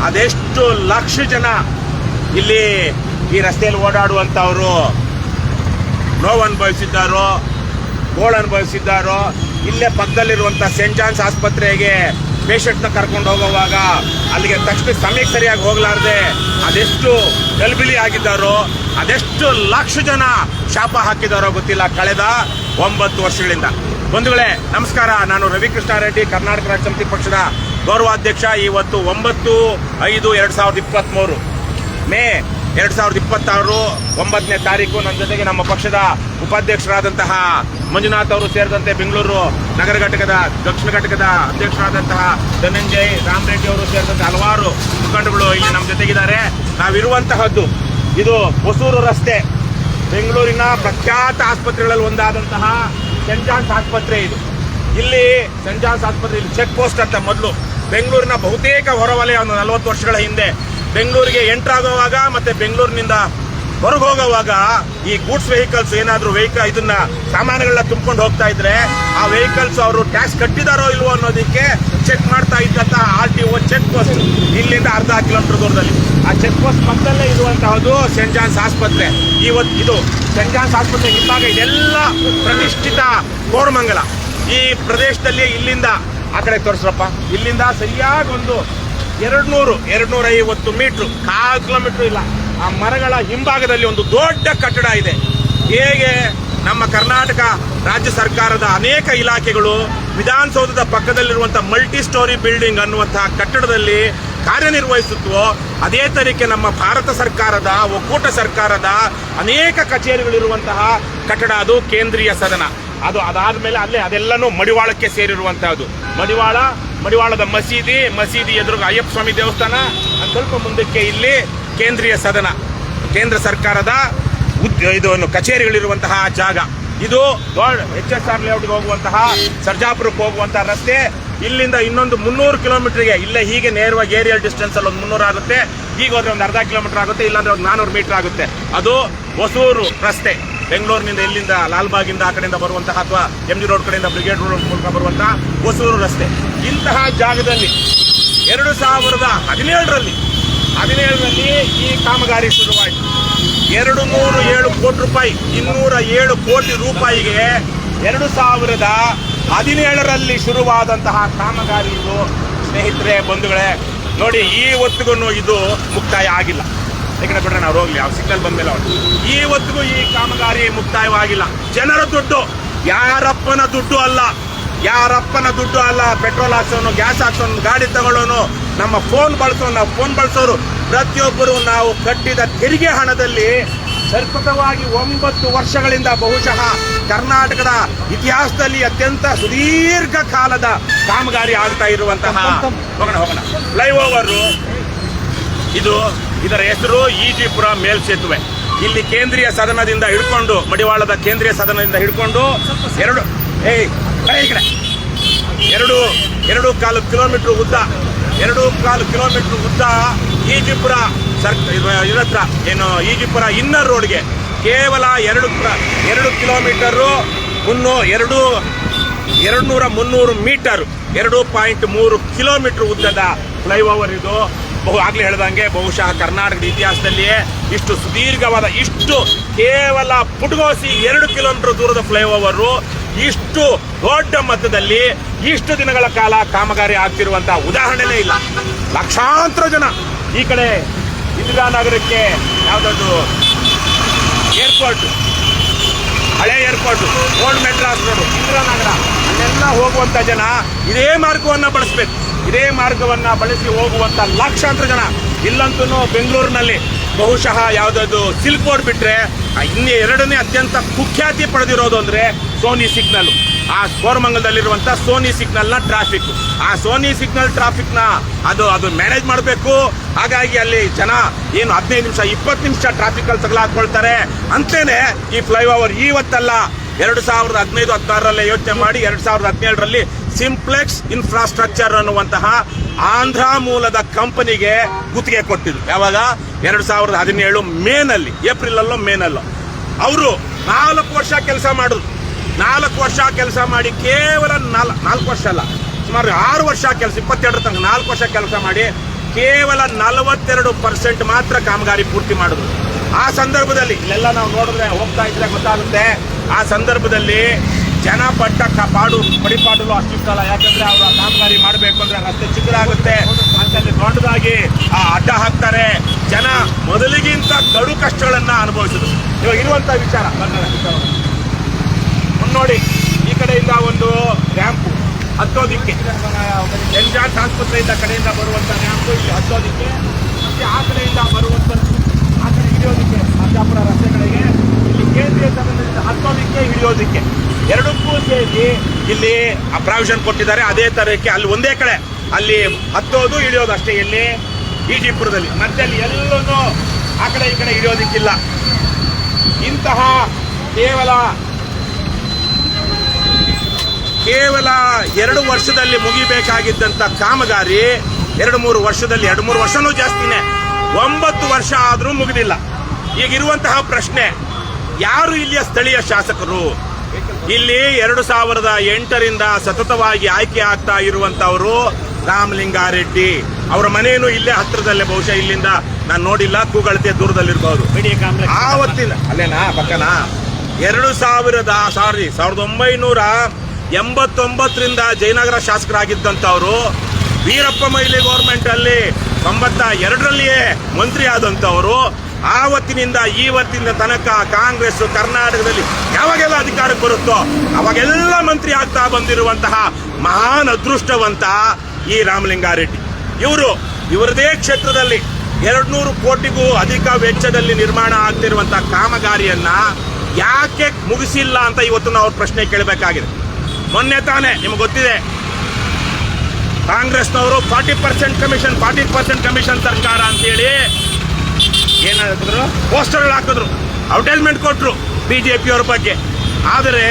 ಅದೆಷ್ಟು ಲಕ್ಷ ಜನ ಇಲ್ಲಿ ಈ ರಸ್ತೆಯಲ್ಲಿ ಓಡಾಡುವಂತವರು ನೋವು ಅನುಭವಿಸಿದ್ದಾರೋ, ಗೋಳು ಅನುಭವಿಸಿದ್ದಾರೋ. ಇಲ್ಲೇ ಪಕ್ಕದಲ್ಲಿರುವಂತ ಸೆಂಟ್ ಜಾನ್ಸ್ ಆಸ್ಪತ್ರೆಗೆ ಪೇಷಂಟ್ನ ಕರ್ಕೊಂಡು ಹೋಗುವಾಗ ಅಲ್ಲಿಗೆ ತಕ್ಷಣ ಸಮಯಕ್ಕೆ ಸರಿಯಾಗಿ ಹೋಗ್ಲಾರ್ದೆ ಅದೆಷ್ಟು ಗಲಿಬಿಲಿ ಆಗಿದ್ದಾರೋ, ಅದೆಷ್ಟು ಲಕ್ಷ ಜನ ಶಾಪ ಹಾಕಿದಾರೋ ಗೊತ್ತಿಲ್ಲ ಕಳೆದ 9 ವರ್ಷಗಳಿಂದ. ಬಂಧುಗಳೇ ನಮಸ್ಕಾರ, ನಾನು ರವಿಕೃಷ್ಣ ರೆಡ್ಡಿ, ಕರ್ನಾಟಕ ರಾಜ್ಯ ಸಮಿತಿ ಪಕ್ಷದ ಗೌರವಾಧ್ಯಕ್ಷ. ಇವತ್ತು 9/5/2023 ಮೇ 2026 9ನೇ ತಾರೀಕು ನನ್ನ ಜೊತೆಗೆ ನಮ್ಮ ಪಕ್ಷದ ಉಪಾಧ್ಯಕ್ಷರಾದಂತಹ ಮಂಜುನಾಥ್ ಅವರು ಸೇರಿದಂತೆ ಬೆಂಗಳೂರು ನಗರ ಘಟಕದ ದಕ್ಷಿಣ ಘಟಕದ ಅಧ್ಯಕ್ಷರಾದಂತಹ ಧನಂಜಯ್ ರಾಮರೆಡ್ಡಿ ಅವರು ಸೇರಿದಂತೆ ಹಲವಾರು ಮುಖಂಡಗಳು ಇಲ್ಲಿ ನಮ್ಮ ಜೊತೆಗಿದ್ದಾರೆ. ನಾವಿರುವಂತಹದ್ದು ಇದು ಹೊಸೂರು ರಸ್ತೆ, ಬೆಂಗಳೂರಿನ ಪ್ರಖ್ಯಾತ ಆಸ್ಪತ್ರೆಗಳಲ್ಲಿ ಒಂದಾದಂತಹ ಸೆಂಟ್ ಜಾನ್ಸ್ ಆಸ್ಪತ್ರೆ. ಇದು ಇಲ್ಲಿ ಸೆಂಟ್ ಜಾನ್ಸ್ ಆಸ್ಪತ್ರೆ ಇಲ್ಲಿ ಚೆಕ್ ಪೋಸ್ಟ್ ಅಂತ ಮೊದಲು ಬೆಂಗಳೂರಿನ ಬಹುತೇಕ ಹೊರವಲಯ 40 ವರ್ಷಗಳ ಹಿಂದೆ ಬೆಂಗಳೂರಿಗೆ ಎಂಟರ್ ಆಗುವಾಗ ಮತ್ತೆ ಬೆಂಗಳೂರಿನಿಂದ ಹೊರಗೆ ಹೋಗುವಾಗ ಈ ಗೂಡ್ಸ್ ವೆಹಿಕಲ್ಸ್ ಏನಾದ್ರು ಇದನ್ನ ಸಾಮಾನುಗಳನ್ನ ತುಂಬಿಕೊಂಡು ಹೋಗ್ತಾ ಇದ್ರೆ ಆ ವೆಹಿಕಲ್ಸ್ ಅವರು ಟ್ಯಾಕ್ಸ್ ಕಟ್ಟಿದಾರೋ ಇಲ್ವೋ ಅನ್ನೋದಕ್ಕೆ ಚೆಕ್ ಮಾಡ್ತಾ ಇದ್ದಂತಹ RTO ಚೆಕ್ ಪೋಸ್ಟ್ ಇಲ್ಲಿಂದ ಅರ್ಧ ಕಿಲೋಮೀಟರ್ ದೂರದಲ್ಲಿ. ಆ ಚೆಕ್ ಪೋಸ್ಟ್ ಪಕ್ಕದಲ್ಲೇ ಇರುವಂತಹದ್ದು ಸೆಂಟ್ ಜಾನ್ಸ್ ಆಸ್ಪತ್ರೆ. ಇವತ್ತು ಇದು ಸೆಂಟ್ ಜಾನ್ಸ್ ಆಸ್ಪತ್ರೆ ಇದ್ದಾಗ ಇದೆಲ್ಲ ಪ್ರತಿಷ್ಠಿತ ಕೋರಮಂಗಲ ಈ ಪ್ರದೇಶದಲ್ಲಿ. ಇಲ್ಲಿಂದ ಆ ಕಡೆ ತೋರಿಸ್ರಪ್ಪ, ಇಲ್ಲಿಂದ ಸರಿಯಾಗಿ ಒಂದು 200-250 ಮೀಟರ್, 1/4 ಕಿಲೋಮೀಟರ್ ಇಲ್ಲ, ಆ ಮರಗಳ ಹಿಂಭಾಗದಲ್ಲಿ ಒಂದು ದೊಡ್ಡ ಕಟ್ಟಡ ಇದೆ. ಹೇಗೆ ನಮ್ಮ ಕರ್ನಾಟಕ ರಾಜ್ಯ ಸರ್ಕಾರದ ಅನೇಕ ಇಲಾಖೆಗಳು ವಿಧಾನಸೌಧದ ಪಕ್ಕದಲ್ಲಿರುವಂತಹ ಮಲ್ಟಿ ಸ್ಟೋರಿ ಬಿಲ್ಡಿಂಗ್ ಅನ್ನುವಂತಹ ಕಟ್ಟಡದಲ್ಲಿ ಕಾರ್ಯನಿರ್ವಹಿಸುತ್ತವೋ ಅದೇ ತರೀಕೆ ನಮ್ಮ ಭಾರತ ಸರ್ಕಾರದ ಒಕ್ಕೂಟ ಸರ್ಕಾರದ ಅನೇಕ ಕಚೇರಿಗಳಿರುವಂತಹ ಕಟ್ಟಡ ಅದು ಕೇಂದ್ರೀಯ ಸದನ. ಅದಾದ್ಮೇಲೆ ಅಲ್ಲೇ ಅದೆಲ್ಲನೂ ಮಡಿವಾಳಕ್ಕೆ ಸೇರಿರುವಂತಹದ್ದು. ಮಡಿವಾಳದ ಮಸೀದಿ ಎದುರು ಅಯ್ಯಪ್ಪ ಸ್ವಾಮಿ ದೇವಸ್ಥಾನ, ಸ್ವಲ್ಪ ಮುಂದಕ್ಕೆ ಇಲ್ಲಿ ಕೇಂದ್ರೀಯ ಸದನ, ಕೇಂದ್ರ ಸರ್ಕಾರದ ಇದನ್ನು ಕಚೇರಿಗಳಿರುವಂತಹ ಜಾಗ. ಇದು HSR ಲೇಔಟ್ಗೆ ಹೋಗುವಂತಹ ಸರ್ಜಾಪುರಕ್ಕೆ ಹೋಗುವಂತಹ ರಸ್ತೆ. ಇಲ್ಲಿಂದ ಇನ್ನೊಂದು 300 ಕಿಲೋಮೀಟರ್ಗೆ ಇಲ್ಲೇ ಹೀಗೆ ನೇರವಾಗಿ ಏರಿಯಲ್ ಡಿಸ್ಟೆನ್ಸ್ ಅಲ್ಲಿ ಒಂದು 300 ಆಗುತ್ತೆ. ಈಗ ಹೋದ್ರೆ ಒಂದು ಅರ್ಧ ಕಿಲೋಮೀಟರ್ ಆಗುತ್ತೆ, ಇಲ್ಲಾಂದ್ರೆ ಒಂದು 400 ಮೀಟರ್ ಆಗುತ್ತೆ. ಅದು ಹೊಸೂರು ರಸ್ತೆ, ಬೆಂಗಳೂರಿನಿಂದ ಇಲ್ಲಿಂದ ಲಾಲ್ಬಾಗಿಂದ ಆ ಕಡೆಯಿಂದ ಬರುವಂತಹ ಅಥವಾ MG ರೋಡ್ ಕಡೆಯಿಂದ ಬ್ರಿಗೇಡ್ ರೋಡ್ ಮೂಲಕ ಬರುವಂತಹ ಹೊಸೂರು ರಸ್ತೆ. ಇಂತಹ ಜಾಗದಲ್ಲಿ 2017ರಲ್ಲಿ ಈ ಕಾಮಗಾರಿ ಶುರುವಾಯಿತು. 207 ಕೋಟಿ ರೂಪಾಯಿ, 207 ಕೋಟಿ ರೂಪಾಯಿಗೆ 2017ರಲ್ಲಿ ಶುರುವಾದಂತಹ ಕಾಮಗಾರಿ ಇದು. ಸ್ನೇಹಿತರೆ, ಬಂಧುಗಳೇ ನೋಡಿ, ಈ ಹೊತ್ತಿಗೂ ಇದು ಮುಕ್ತಾಯ ಆಗಿಲ್ಲ. ಯಾಕಂದ್ರೆ ಬಿಡ್ರೆ ನಾವು ಹೋಗ್ಲಿ, ಅವ್ರು ಸಿಗ್ನಲ್ ಬಂದ್ಮೇಲೆ ಅವರು ಈ ಹೊತ್ತಿಗೂ ಈ ಕಾಮಗಾರಿ ಮುಕ್ತಾಯವಾಗಿಲ್ಲ. ಜನರ ದುಡ್ಡು, ಯಾರಪ್ಪನ ದುಡ್ಡು ಅಲ್ಲ. ಪೆಟ್ರೋಲ್ ಹಾಕ್ಸೋನು, ಗ್ಯಾಸ್ ಹಾಕ್ಸೋನು, ಗಾಡಿ ತಗೊಳ್ಳೋನು, ನಮ್ಮ ಫೋನ್ ಬಳಸೋರು ಪ್ರತಿಯೊಬ್ಬರು ನಾವು ಕಟ್ಟಿದ ತೆರಿಗೆ ಹಣದಲ್ಲಿ ಸತತವಾಗಿ 9 ವರ್ಷಗಳಿಂದ ಬಹುಶಃ ಕರ್ನಾಟಕದ ಇತಿಹಾಸದಲ್ಲಿ ಅತ್ಯಂತ ಸುದೀರ್ಘ ಕಾಲದ ಕಾಮಗಾರಿ ಆಗ್ತಾ ಇರುವಂತಹ ಹೋಗೋಣ ಫ್ಲೈಓವರ್ ಇದರ ಹೆಸರು ಈಜಿಪುರ ಮೇಲ್ಸೇತುವೆ. ಇಲ್ಲಿ ಕೇಂದ್ರೀಯ ಸದನದಿಂದ ಹಿಡ್ಕೊಂಡು, ಮಡಿವಾಳದ ಕೇಂದ್ರೀಯ ಸದನದಿಂದ ಹಿಡ್ಕೊಂಡು 2.25 ಕಿಲೋಮೀಟರ್ ಉದ್ದ ಈಜಿಪುರ ಇದತ್ರ ಈಜಿಪುರ ಇನ್ನರ್ ರೋಡ್ಗೆ ಕೇವಲ 2 ಕಿಲೋಮೀಟರು 300 ಮೀಟರ್, 2.3 ಕಿಲೋಮೀಟರ್ ಉದ್ದದ ಫ್ಲೈಓವರ್ ಇದು. ಆಗ್ಲೇ ಹೇಳ್ದಂಗೆ ಬಹುಶಃ ಕರ್ನಾಟಕದ ಇತಿಹಾಸದಲ್ಲಿಯೇ ಇಷ್ಟು ಸುದೀರ್ಘವಾದ, ಇಷ್ಟು ಕೇವಲ ಪುಟ್ಗೋಸಿ 2 ಕಿಲೋಮೀಟರ್ ದೂರದ ಫ್ಲೈಓವರು ಇಷ್ಟು ದೊಡ್ಡ ಮೊತ್ತದಲ್ಲಿ ಇಷ್ಟು ದಿನಗಳ ಕಾಲ ಕಾಮಗಾರಿ ಆಗ್ತಿರುವಂತಹ ಉದಾಹರಣೆನೇ ಇಲ್ಲ. ಲಕ್ಷಾಂತರ ಜನ ಈ ಕಡೆ ಇಂದಿರಾನಗರಕ್ಕೆ ಯಾವ್ದದು ಏರ್ಪೋರ್ಟ್, ಹಳೆ airport, old Madras road, Indiranagar, ಅಲ್ಲೆಲ್ಲ ಹೋಗುವಂತ ಜನ ಇದೇ ಮಾರ್ಗವನ್ನ ಬಳಸಿ ಹೋಗುವಂತ ಲಕ್ಷಾಂತರ ಜನ. ಇಲ್ಲಂತೂ ಬೆಂಗಳೂರಿನಲ್ಲಿ ಬಹುಶಃ ಯಾವ್ದದು ಸಿಲ್ಕ್ ಬೋರ್ಡ್ ಬಿಟ್ರೆ ಎರಡನೇ ಅತ್ಯಂತ ಕುಖ್ಯಾತಿ ಪಡೆದಿರೋದು ಅಂದ್ರೆ ಸೋನಿ ಸಿಗ್ನಲ್. ಆ ಕೋರಮಂಗಲದಲ್ಲಿರುವಂತಹ ಸೋನಿ ಸಿಗ್ನಲ್ ನ ಟ್ರಾಫಿಕ್, ಆ ಸೋನಿ ಸಿಗ್ನಲ್ ಟ್ರಾಫಿಕ್ ನ ಅದು ಮ್ಯಾನೇಜ್ ಮಾಡಬೇಕು. ಹಾಗಾಗಿ ಅಲ್ಲಿ ಜನ ಏನು 15 ನಿಮಿಷ 20 ನಿಮಿಷ ಟ್ರಾಫಿಕ್ ಅಲ್ಲಿ ತಗಲಾಕೊಳ್ತಾರೆ. ಅಂತೇನೆ ಈ ಫ್ಲೈಓವರ್ ಇವತ್ತಲ್ಲ, 2015-16ರಲ್ಲಿ ಯೋಚನೆ ಮಾಡಿ 2017ರಲ್ಲಿ ಸಿಂಪ್ಲೆಕ್ಸ್ ಇನ್ಫ್ರಾಸ್ಟ್ರಕ್ಚರ್ ಅನ್ನುವಂತಹ ಆಂಧ್ರ ಮೂಲದ ಕಂಪನಿಗೆ ಗುತ್ತಿಗೆ ಕೊಟ್ಟಿದ್ರು. ಯಾವಾಗ 2017 ಮೇನಲ್ಲಿ, ಏಪ್ರಿಲ್ ಅವರು 4 ವರ್ಷ ಕೆಲಸ ಮಾಡಿದ್ರು. 4 ವರ್ಷ ಕೆಲಸ ಮಾಡಿ ಕೇವಲ 4 ವರ್ಷ ಅಲ್ಲ, ಸುಮಾರು 6 ವರ್ಷ ಕೆಲಸ, 22 ತನಕ 4 ವರ್ಷ ಕೆಲಸ ಮಾಡಿ ಕೇವಲ 42% ಮಾತ್ರ ಕಾಮಗಾರಿ ಪೂರ್ತಿ ಮಾಡಿದ್ರು. ಆ ಸಂದರ್ಭದಲ್ಲಿ ಇಲ್ಲೆಲ್ಲ ನಾವು ನೋಡಿದ್ರೆ ಹೋಗ್ತಾ ಇದ್ರೆ ಗೊತ್ತಾಗುತ್ತೆ, ಆ ಸಂದರ್ಭದಲ್ಲಿ ಜನ ಪಟ್ಟ ಪಡಿಪಾಡಲು ಅಷ್ಟಿಷ್ಟಲ್ಲ. ಯಾಕಂದ್ರೆ ಅವರು ಕಾಮಗಾರಿ ಮಾಡಬೇಕು ಅಂದ್ರೆ ರಸ್ತೆ ಚಿಕ್ಕದಾಗುತ್ತೆ ಅಂತಲ್ಲಿ ದೊಡ್ಡದಾಗಿ ಅಡ್ಡ ಹಾಕ್ತಾರೆ. ಜನ ಮೊದಲಿಗಿಂತ ಕಡು ಕಷ್ಟಗಳನ್ನ ಅನುಭವಿಸಿದ್ರು. ಇವಾಗ ಇರುವಂತ ವಿಚಾರ ನೋಡಿ, ಈ ಕಡೆಯಿಂದ ಒಂದು ರ್ಯಾಂಪು ಹತ್ತೋದಿಕ್ಕೆ, ಎನ್ ಜಾರ್ಜ್ ಆಸ್ಪತ್ರೆಯಿಂದ ಕಡೆಯಿಂದ ಬರುವಂತ ರ್ಯಾಂಪು ಇಲ್ಲಿ ಹತ್ತೋದಿಕ್ಕೆ, ಮತ್ತೆ ಆ ಕಡೆಯಿಂದ ಬರುವಂತ ಆ ಕಡೆ ಹಿಡಿಯೋದಿಕ್ಕೆ, ಮಾದಾಪುರ ರಸ್ತೆ ಕಡೆಗೆ ಇಲ್ಲಿ ಕೇಂದ್ರೀಯ ಸಂಬಂಧದಿಂದ ಹತ್ತೋದಿಕ್ಕೆ ಹಿಡಿಯೋದಿಕ್ಕೆ ಎರಡಕ್ಕೂ ಸೇರಿ ಇಲ್ಲಿ ಪ್ರಾವಿಷನ್ ಕೊಟ್ಟಿದ್ದಾರೆ. ಅದೇ ತರಕ್ಕೆ ಅಲ್ಲಿ ಒಂದೇ ಕಡೆ ಅಲ್ಲಿ ಹತ್ತೋದು ಇಳಿಯೋದು ಅಷ್ಟೇ. ಇಲ್ಲಿ ಈಜಿಪುರದಲ್ಲಿ ಮತ್ತೆ ಅಲ್ಲಿ ಎಲ್ಲೂ ಆ ಕಡೆ ಈ ಕಡೆ ಹಿಡಿಯೋದಿಕ್ಕಿಲ್ಲ. ಇಂತಹ ಕೇವಲ 2 ವರ್ಷದಲ್ಲಿ ಮುಗಿಬೇಕಾಗಿದ್ದಂತ ಕಾಮಗಾರಿ 2-3 ವರ್ಷದಲ್ಲಿ, 2-3 ವರ್ಷನೂ ಜಾಸ್ತಿನೇ, 9 ವರ್ಷ ಆದ್ರೂ ಮುಗಿದಿಲ್ಲ. ಈಗಿರುವಂತಹ ಪ್ರಶ್ನೆ, ಯಾರು ಇಲ್ಲಿಯ ಸ್ಥಳೀಯ ಶಾಸಕರು? ಇಲ್ಲಿ 2008ರಿಂದ ಸತತವಾಗಿ ಆಯ್ಕೆ ಆಗ್ತಾ ಇರುವಂತವರು ರಾಮಲಿಂಗಾರೆಡ್ಡಿ. ಅವರ ಮನೆಯನ್ನು ಇಲ್ಲೇ ಹತ್ತಿರದಲ್ಲೇ, ಬಹುಶಃ ಇಲ್ಲಿಂದ ನಾನು ನೋಡಿಲ್ಲ, ಕೂಗಳತೆ ದೂರದಲ್ಲಿರ್ಬಹುದು. ಆವತ್ತಿನ ಅಲ್ಲೇನಾ ಪಕ್ಕನಾ 1989ರಿಂದ ಜಯನಗರ ಶಾಸಕರಾಗಿದ್ದಂಥವ್ರು, ವೀರಪ್ಪ ಮೊಯ್ಲಿ ಗೌರ್ಮೆಂಟ್ ಅಲ್ಲಿ 92ರಲ್ಲಿಯೇ ಮಂತ್ರಿ ಆದಂಥವರು. ಆವತ್ತಿನಿಂದ ಇವತ್ತಿನ ತನಕ ಕಾಂಗ್ರೆಸ್ ಕರ್ನಾಟಕದಲ್ಲಿ ಯಾವಾಗೆಲ್ಲ ಅಧಿಕಾರಕ್ಕೆ ಬರುತ್ತೋ ಅವಾಗೆಲ್ಲ ಮಂತ್ರಿ ಆಗ್ತಾ ಬಂದಿರುವಂತಹ ಮಹಾನ್ ಅದೃಷ್ಟವಂತ ಈ ರಾಮಲಿಂಗಾರೆಡ್ಡಿ. ಇವರದೇ ಕ್ಷೇತ್ರದಲ್ಲಿ 200 ಕೋಟಿಗೂ ಅಧಿಕ ವೆಚ್ಚದಲ್ಲಿ ನಿರ್ಮಾಣ ಆಗ್ತಿರುವಂತಹ ಕಾಮಗಾರಿಯನ್ನ ಯಾಕೆ ಮುಗಿಸಿಲ್ಲ ಅಂತ ಇವತ್ತು ನಾವು ಪ್ರಶ್ನೆ ಕೇಳಬೇಕಾಗಿದೆ. ಮೊನ್ನೆ ತಾನೇ ನಿಮ್ಗೆ ಗೊತ್ತಿದೆ, ಕಾಂಗ್ರೆಸ್ನವರು 40% ಕಮಿಷನ್ ಸರ್ಕಾರ ಅಂತೇಳಿ ಏನಾದ್ರು ಪೋಸ್ಟರ್ ಹಾಕಿದ್ರು, ಅಡ್ವರ್ಟೈಸ್ಮೆಂಟ್ ಕೊಟ್ರು ಬಿಜೆಪಿಯವ್ರ ಬಗ್ಗೆ. ಆದರೆ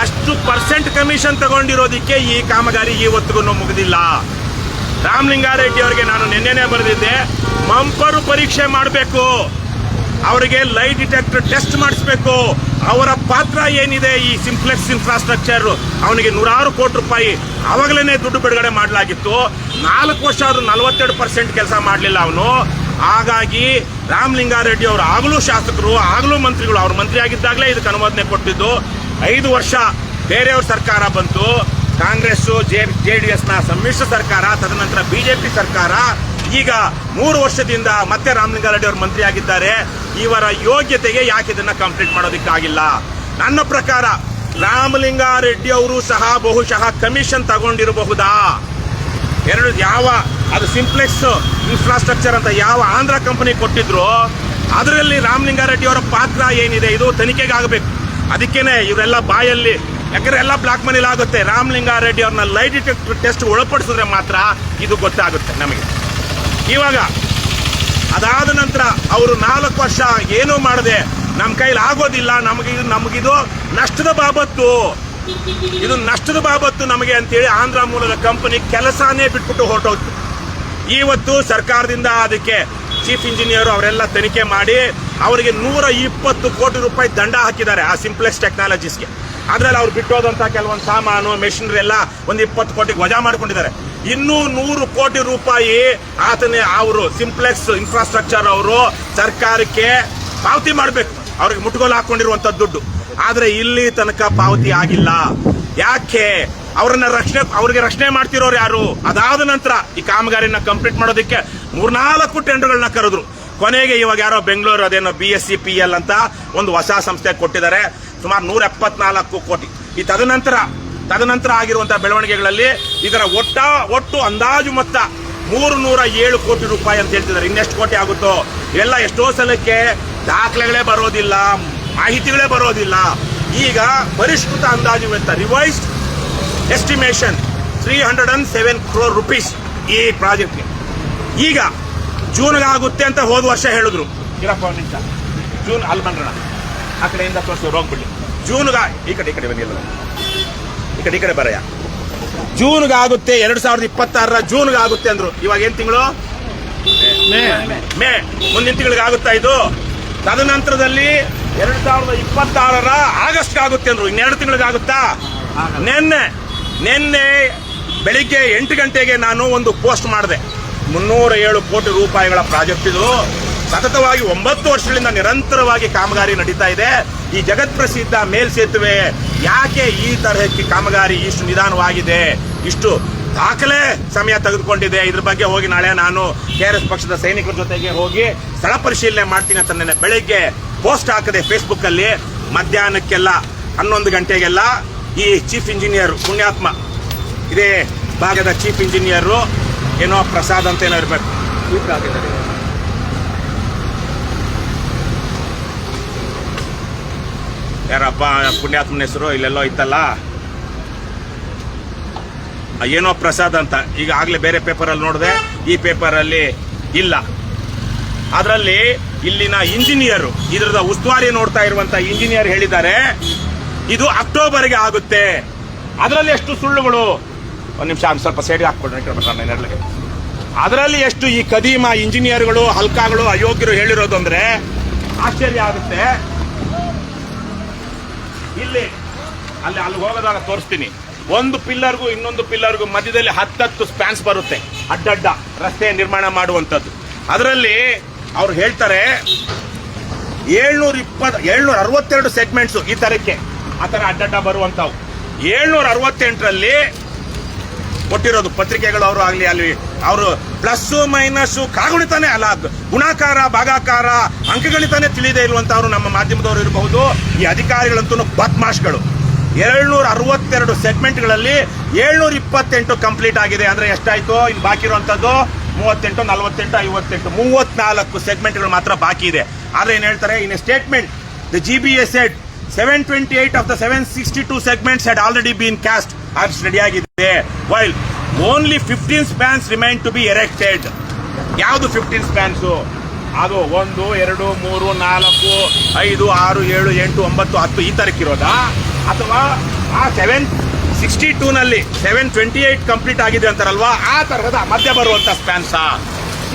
ಎಷ್ಟು ಪರ್ಸೆಂಟ್ ಕಮಿಷನ್ ತಗೊಂಡಿರೋದಕ್ಕೆ ಈ ಕಾಮಗಾರಿ ಇವತ್ತಿಗೂ ಮುಗಿದಿಲ್ಲ. ರಾಮಲಿಂಗಾರೆಡ್ಡಿ ಅವರಿಗೆ ನಾನು ನಿನ್ನೆನೆ ಬರೆದಿದ್ದೆ, ಮಂಪರು ಪರೀಕ್ಷೆ ಮಾಡಬೇಕು, ಅವರಿಗೆ ಲೈ ಡಿಟೆಕ್ಟರ್ ಟೆಸ್ಟ್ ಮಾಡಿಸ್ಬೇಕು. ಅವರ ಪಾತ್ರ ಏನಿದೆ ಈ ಸಿಂಪ್ಲೆಕ್ಸ್ ಇನ್ಫ್ರಾಸ್ಟ್ರಕ್ಚರ್, ಅವನಿಗೆ 100 ಕೋಟಿ ರೂಪಾಯಿ ಆವಾಗಲೇ ದುಡ್ಡು ಬಿಡುಗಡೆ ಮಾಡಲಾಗಿತ್ತು. 4 ವರ್ಷ ಆದ್ರೂ 42% ಕೆಲಸ ಮಾಡಲಿಲ್ಲ ಅವನು. ಹಾಗಾಗಿ ರಾಮಲಿಂಗಾರೆಡ್ಡಿ ಅವರು ಆಗಲೂ ಶಾಸಕರು, ಆಗಲೂ ಮಂತ್ರಿಗಳು, ಅವ್ರು ಮಂತ್ರಿ ಆಗಿದ್ದಾಗಲೇ ಇದಕ್ಕೆ ಅನುಮೋದನೆ ಕೊಟ್ಟಿದ್ದು. 5 ವರ್ಷ ಬೇರೆಯವ್ರ ಸರ್ಕಾರ ಬಂತು, ಕಾಂಗ್ರೆಸ್ JDSನ ಸಮ್ಮಿಶ್ರ ಸರ್ಕಾರ, ತದನಂತರ ಬಿಜೆಪಿ ಸರ್ಕಾರ. ಈಗ 3 ವರ್ಷದಿಂದ ಮತ್ತೆ ರಾಮಲಿಂಗಾರೆಡ್ಡಿ ಅವರು ಮಂತ್ರಿ ಆಗಿದ್ದಾರೆ. ಇವರ ಯೋಗ್ಯತೆಗೆ ಯಾಕೆ ಇದನ್ನ ಕಂಪ್ಲೀಟ್ ಮಾಡೋದಕ್ಕಾಗಿಲ್ಲ? ನನ್ನ ಪ್ರಕಾರ ರಾಮಲಿಂಗಾರೆಡ್ಡಿ ಅವರು ಸಹ ಬಹುಶಃ ಕಮಿಷನ್ ತಗೊಂಡಿರಬಹುದಾ? ಅದು ಸಿಂಪ್ಲೆಕ್ಸ್ ಇನ್ಫ್ರಾಸ್ಟ್ರಕ್ಚರ್ ಅಂತ ಯಾವ ಆಂಧ್ರ ಕಂಪನಿ ಕೊಟ್ಟಿದ್ರು, ಅದರಲ್ಲಿ ರಾಮಲಿಂಗಾರೆಡ್ಡಿ ಅವರ ಪಾತ್ರ ಏನಿದೆ ಇದು ತನಿಖೆಗಾಗಬೇಕು. ಅದಕ್ಕೇನೆ ಇವರೆಲ್ಲ ಬಾಯಲ್ಲಿ, ಯಾಕಂದ್ರೆ ಎಲ್ಲ ಬ್ಲಾಕ್ ಮನಿಲ್ ಆಗುತ್ತೆ. ರಾಮಲಿಂಗಾರೆಡ್ಡಿ ಅವ್ರನ್ನ ಲೈ ಡಿಟೆಕ್ಟರ್ ಟೆಸ್ಟ್ ಒಳಪಡಿಸಿದ್ರೆ ಮಾತ್ರ ಇದು ಗೊತ್ತಾಗುತ್ತೆ ನಮಗೆ. ಇವಾಗ ಅದಾದ ನಂತರ ಅವರು 4 ವರ್ಷ ಏನೂ ಮಾಡದೆ ನಮ್ಮ ಕೈಲಿ ಆಗೋದಿಲ್ಲ, ನಮಗಿದು ನಷ್ಟದ ಬಾಬತ್ತು, ಇದು ನಷ್ಟದ ಬಾಬತ್ತು ನಮಗೆ ಅಂತೇಳಿ ಆಂಧ್ರ ಮೂಲದ ಕಂಪನಿ ಕೆಲಸನೇ ಬಿಟ್ಬಿಟ್ಟು ಹೊರಟೋಯ್ತು. ಇವತ್ತು ಸರ್ಕಾರದಿಂದ ಅದಕ್ಕೆ ಚೀಫ್ ಇಂಜಿನಿಯರ್ ಅವರೆಲ್ಲ ತನಿಖೆ ಮಾಡಿ ಅವರಿಗೆ 120 ಕೋಟಿ ರೂಪಾಯಿ ದಂಡ ಹಾಕಿದ್ದಾರೆ ಆ ಸಿಂಪ್ಲೆಕ್ಸ್ ಟೆಕ್ನಾಲಜೀಸ್ಗೆ. ಅದ್ರಲ್ಲಿ ಅವ್ರು ಬಿಟ್ಟೋದಂತ ಕೆಲವೊಂದು ಸಾಮಾನು ಮೆಷಿನರಿ ಎಲ್ಲ ಒಂದು 20 ಕೋಟಿಗೆ ವಜಾ ಮಾಡ್ಕೊಂಡಿದ್ದಾರೆ. ಇನ್ನೂ 100 ಕೋಟಿ ರೂಪಾಯಿ ಅವರು ಸಿಂಪ್ಲೆಕ್ಸ್ ಇನ್ಫ್ರಾಸ್ಟ್ರಕ್ಚರ್ ಅವರು ಸರ್ಕಾರಕ್ಕೆ ಪಾವತಿ ಮಾಡಬೇಕು, ಅವ್ರಿಗೆ ಮುಟ್ಗೋಲು ಹಾಕೊಂಡಿರುವಂತ ದುಡ್ಡು. ಆದ್ರೆ ಇಲ್ಲಿ ತನಕ ಪಾವತಿ ಆಗಿಲ್ಲ. ಯಾಕೆ? ಅವ್ರಿಗೆ ರಕ್ಷಣೆ ಮಾಡ್ತಿರೋರು ಯಾರು? ಅದಾದ ನಂತರ ಈ ಕಾಮಗಾರಿನ ಕಂಪ್ಲೀಟ್ ಮಾಡೋದಕ್ಕೆ 3-4 ಟೆಂಡರ್ಗಳನ್ನ ಕರೆದ್ರು. ಕೊನೆಗೆ ಇವಾಗ ಯಾರೋ ಬೆಂಗಳೂರು ಅದೇನೋ BSCPL ಅಂತ ಒಂದು ಹೊಸ ಸಂಸ್ಥೆ ಕೊಟ್ಟಿದ್ದಾರೆ, ಸುಮಾರು 174 ಕೋಟಿ. ಈ ತದನಂತರ ಆಗಿರುವಂತಹ ಬೆಳವಣಿಗೆಗಳಲ್ಲಿ ಇದರ ಒಟ್ಟು ಅಂದಾಜು ಮೊತ್ತ 307 ಕೋಟಿ ರೂಪಾಯಿ ಅಂತ ಹೇಳ್ತಿದ್ದಾರೆ. ಇನ್ನೆಷ್ಟು ಕೋಟಿ ಆಗುತ್ತೋ ಎಲ್ಲ ಎಷ್ಟೋ ಸಲಕ್ಕೆ ದಾಖಲೆಗಳೇ ಬರೋದಿಲ್ಲ, ಮಾಹಿತಿಗಳೇ ಬರೋದಿಲ್ಲ. ಈಗ ಪರಿಷ್ಕೃತ ಅಂದಾಜು ವೆಚ್ಚ, ರಿವೈಸ್ಡ್ ಎಸ್ಟಿಮೇಷನ್ 307 crore rupees ಈ ಪ್ರಾಜೆಕ್ಟ್ಗೆ. ಈಗ ಜೂನ್ಗೆ ಆಗುತ್ತೆ ಅಂತ ಹೋದ ವರ್ಷ ಹೇಳಿದ್ರು. ಇರಪ್ಪ ಒಂದು ನಿಮಿಷ, ಜೂನ್ ಅಲ್ಲಿ ಬಂದ್ರಣ, ಆ ಕಡೆಯಿಂದ ತೋರಿಸೋರು ಹೋಗ್ಬಿಡ್ಲಿ. ಜೂನ್ಗ ಈ ಕಡೆ ಬಂದಿಲ್ಲ, ಈ ಕಡೆ ಬರಯ್ಯ. ಜೂನ್ಗೆ ಆಗುತ್ತೆ, 2026 ಜೂನ್ಗೆ ಆಗುತ್ತೆ ಅಂದ್ರು. ಇವಾಗ ಏನ್ ತಿಂಗಳು? ಮೇ. ಮುಂದಿನ ತಿಂಗಳಿಗೆ ಆಗುತ್ತಾ ಇದು? ತದನಂತರದಲ್ಲಿ 2026 ಆಗಸ್ಟ್ ಆಗುತ್ತೆ ಅಂದ್ರು. 2 ತಿಂಗಳಿಗೆ ಆಗುತ್ತಾ? ನಿನ್ನೆ ಬೆಳಿಗ್ಗೆ 8 ಗಂಟೆಗೆ ನಾನು ಒಂದು ಪೋಸ್ಟ್ ಮಾಡಿದೆ. 307 ಕೋಟಿ ರೂಪಾಯಿಗಳ ಪ್ರಾಜೆಕ್ಟ್ ಇದು. ಸತತವಾಗಿ 9 ವರ್ಷಗಳಿಂದ ನಿರಂತರವಾಗಿ ಕಾಮಗಾರಿ ನಡೀತಾ ಇದೆ. ಈ ಜಗತ್ಪ್ರಸಿದ್ಧ ಮೇಲ್ಸೇತುವೆ ಯಾಕೆ ಈ ತರಹಕ್ಕೆ ಕಾಮಗಾರಿ ಇಷ್ಟು ನಿಧಾನವಾಗಿದೆ, ಇಷ್ಟು ದಾಖಲೆ ಸಮಯ ತೆಗೆದುಕೊಂಡಿದೆ, ಇದ್ರ ಬಗ್ಗೆ ಹೋಗಿ ನಾಳೆ ನಾನು KRS ಪಕ್ಷದ ಸೈನಿಕರ ಜೊತೆಗೆ ಹೋಗಿ ಸ್ಥಳ ಪರಿಶೀಲನೆ ಮಾಡ್ತೀನಿ ಅಂತ ನೆನ್ನೆ ಬೆಳಿಗ್ಗೆ ಪೋಸ್ಟ್ ಹಾಕದೆ ಫೇಸ್ಬುಕ್ ಅಲ್ಲಿ. ಮಧ್ಯಾಹ್ನಕ್ಕೆಲ್ಲ 11 ಗಂಟೆಗೆಲ್ಲ ಈ ಚೀಫ್ ಇಂಜಿನಿಯರ್ ಪುಣ್ಯಾತ್ಮ, ಇದೇ ಭಾಗದ ಚೀಫ್ ಇಂಜಿನಿಯರ್ ಏನೋ ಪ್ರಸಾದ್ ಅಂತ ಏನೋ ಇರ್ಬೇಕು, ಯಾರಪ್ಪ ಪುಣ್ಯಾತ್ಮನ ಹೆಸರು ಇಲ್ಲೆಲ್ಲೋ ಇತ್ತಲ್ಲ, ಏನೋ ಪ್ರಸಾದ್ ಅಂತ. ಈಗ ಆಗ್ಲೇ ಬೇರೆ ಪೇಪರಲ್ಲಿ ನೋಡಿದೆ, ಈ ಪೇಪರಲ್ಲಿ ಇಲ್ಲ. ಅದರಲ್ಲಿ ಇಲ್ಲಿನ ಇಂಜಿನಿಯರ್, ಇದರದ ಉಸ್ತುವಾರಿ ನೋಡ್ತಾ ಇರುವಂತ ಇಂಜಿನಿಯರ್ ಹೇಳಿದ್ದಾರೆ ಇದು ಅಕ್ಟೋಬರ್ಗೆ ಆಗುತ್ತೆ. ಅದರಲ್ಲಿ ಎಷ್ಟು ಸುಳ್ಳುಗಳು, ಒಂದು ನಿಮಿಷ ಸ್ವಲ್ಪ ಸೈಡ್ಗೆ ಹಾಕ್ಕೊಡ್ರಿ. ಅದರಲ್ಲಿ ಎಷ್ಟು ಈ ಕದೀಮ ಇಂಜಿನಿಯರ್ಗಳು, ಹಲ್ಕಾಗಳು, ಅಯೋಗ್ಯರು ಹೇಳಿರೋದು ಅಂದ್ರೆ ಆಶ್ಚರ್ಯ ಆಗುತ್ತೆ. ಅಲ್ಲಿ ಹೋಗೋದಾಗ ತೋರಿಸ್ತೀನಿ. ಒಂದು ಪಿಲ್ಲರ್ಗೂ ಇನ್ನೊಂದು ಪಿಲ್ಲರ್ಗೂ ಮಧ್ಯದಲ್ಲಿ 10 ಸ್ಪ್ಯಾನ್ಸ್ ಬರುತ್ತೆ, ಅಡ್ಡಡ್ಡ ರಸ್ತೆ ನಿರ್ಮಾಣ ಮಾಡುವಂಥದ್ದು. ಅದರಲ್ಲಿ ಅವ್ರು ಹೇಳ್ತಾರೆ 762 ಸೆಗ್ಮೆಂಟ್ಸ್ ಈ ತರಕ್ಕೆ ಆ ತರ ಅಡ್ಡಡ್ಡ ಬರುವಂತವು. 768ರಲ್ಲಿ ಕೊಟ್ಟಿರೋದು ಪತ್ರಿಕೆಗಳು ಅವರು ಆಗಲಿ, ಅಲ್ಲಿ ಅವರು ಪ್ಲಸ್ ಮೈನಸ್ ಕಾಗುಣಿತಾನೆ ಅಲ್ಲ, ಗುಣಾಕಾರ ಭಾಗಾಕಾರ ಅಂಕಗಣಿತಾನೆ ತಿಳಿದೇ ಇರುವಂತವ್ರು ನಮ್ಮ ಮಾಧ್ಯಮದವರು ಇರಬಹುದು. ಈ ಅಧಿಕಾರಿಗಳಂತೂ ಬದ್ಮಾಶ್ಗಳು. 762 ಸೆಗ್ಮೆಂಟ್ಗಳಲ್ಲಿ 728 ಕಂಪ್ಲೀಟ್ ಆಗಿದೆ. ಅಂದ್ರೆ ಎಷ್ಟಾಯ್ತು? ಇನ್ನು ಬಾಕಿ ಇರುವಂತದ್ದು 38, 48, 58, 34 ಸೆಗ್ಮೆಂಟ್ಗಳು ಮಾತ್ರ ಬಾಕಿ ಇದೆ. ಆದ್ರೆ ಏನ್ ಹೇಳ್ತಾರೆ, ಇನ್ statement the GBA said 728 of the 762 segments had already been cast as ready ಆಗಿದೆ, while only 15 spans remain to be erected. ಯಾವುದು 15 ಸ್ಪ್ಯಾನ್ಸ್? ಅದು 1, 2, 3, 4, 5, 6, 7, 8, 9, 10 ಈ ತರಕ್ಕಿರೋದಾ, ಅಥವಾ ಆ 762 ನಲ್ಲಿ 728 ಕಂಪ್ಲೀಟ್ ಆಗಿದೆ ಅಂತಾರಲ್ವಾ, ಆ ತರಹದ ಮಧ್ಯ ಬರುವಂತ ಸ್ಪ್ಯಾನ್ಸ್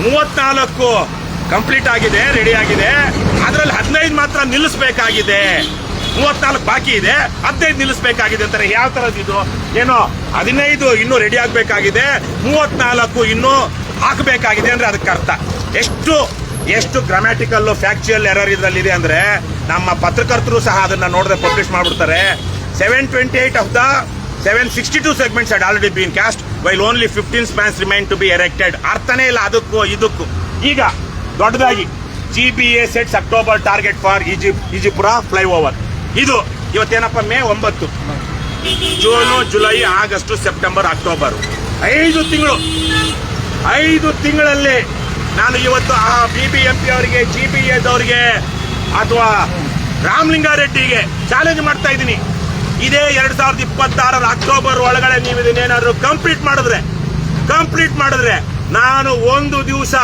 34 ಕಂಪ್ಲೀಟ್ ಆಗಿದೆ, ರೆಡಿ ಆಗಿದೆ. ಅದರಲ್ಲಿ 15 ಮಾತ್ರ ನಿಲ್ಲಿಸಬೇಕಾಗಿದೆ, 34 ಬಾಕಿ ಇದೆ, 15 ನಿಲ್ಲಿಸಬೇಕಾಗಿದೆ ಅಂತಾರೆ. ಯಾವ ತರದ್ದು ಇದು? ಏನೋ 15 ಇನ್ನೂ ರೆಡಿ ಆಗಬೇಕಾಗಿದೆ, 34 ಇನ್ನೂ ಹಾಕಬೇಕಾಗಿದೆ ಅಂದ್ರೆ ಅದಕ್ಕೆ ಅರ್ಥ ಎಷ್ಟು ಗ್ರಾಮ್ಯಾಟಿಕಲ್ ಫ್ಯಾಕ್ಚುಯಲ್ ಎರರ್ ಇದರಲ್ಲಿದೆ ಅಂದ್ರೆ ನಮ್ಮ ಪತ್ರಕರ್ತರು ಸಹ ಅದನ್ನ ನೋಡದೆ ಪಬ್ಲಿಷ್ ಮಾಡ್ಬಿಡ್ತಾರೆ. 728 of the 762 segments had already been cast, while only 15 spans remain to be erected. ಅರ್ಥನೇ ಇಲ್ಲ ಅದಕ್ಕೂ ಇದಕ್ಕೂ. ಈಗ ದೊಡ್ಡದಾಗಿ GBA sets October target for Ejipura flyover. ಇದು ಇವತ್ತೇನಪ್ಪ, May 9, June, July, August, September, October, 5 ತಿಂಗಳು. 5 ತಿಂಗಳಲ್ಲಿ ನಾನು ಇವತ್ತು ಆ BBMP ಅವರಿಗೆ, GBAದವರಿಗೆ ಅಥವಾ ರಾಮಲಿಂಗಾರೆಡ್ಡಿಗೆ ಚಾಲೆಂಜ್ ಮಾಡ್ತಾ ಇದ್ದೀನಿ. ಇದೇ 2026 ಅಕ್ಟೋಬರ್ ಒಳಗಡೆ ನೀವು ಇದನ್ನೇನಾದ್ರೂ ಕಂಪ್ಲೀಟ್ ಮಾಡಿದ್ರೆ ನಾನು ಒಂದು ದಿವಸ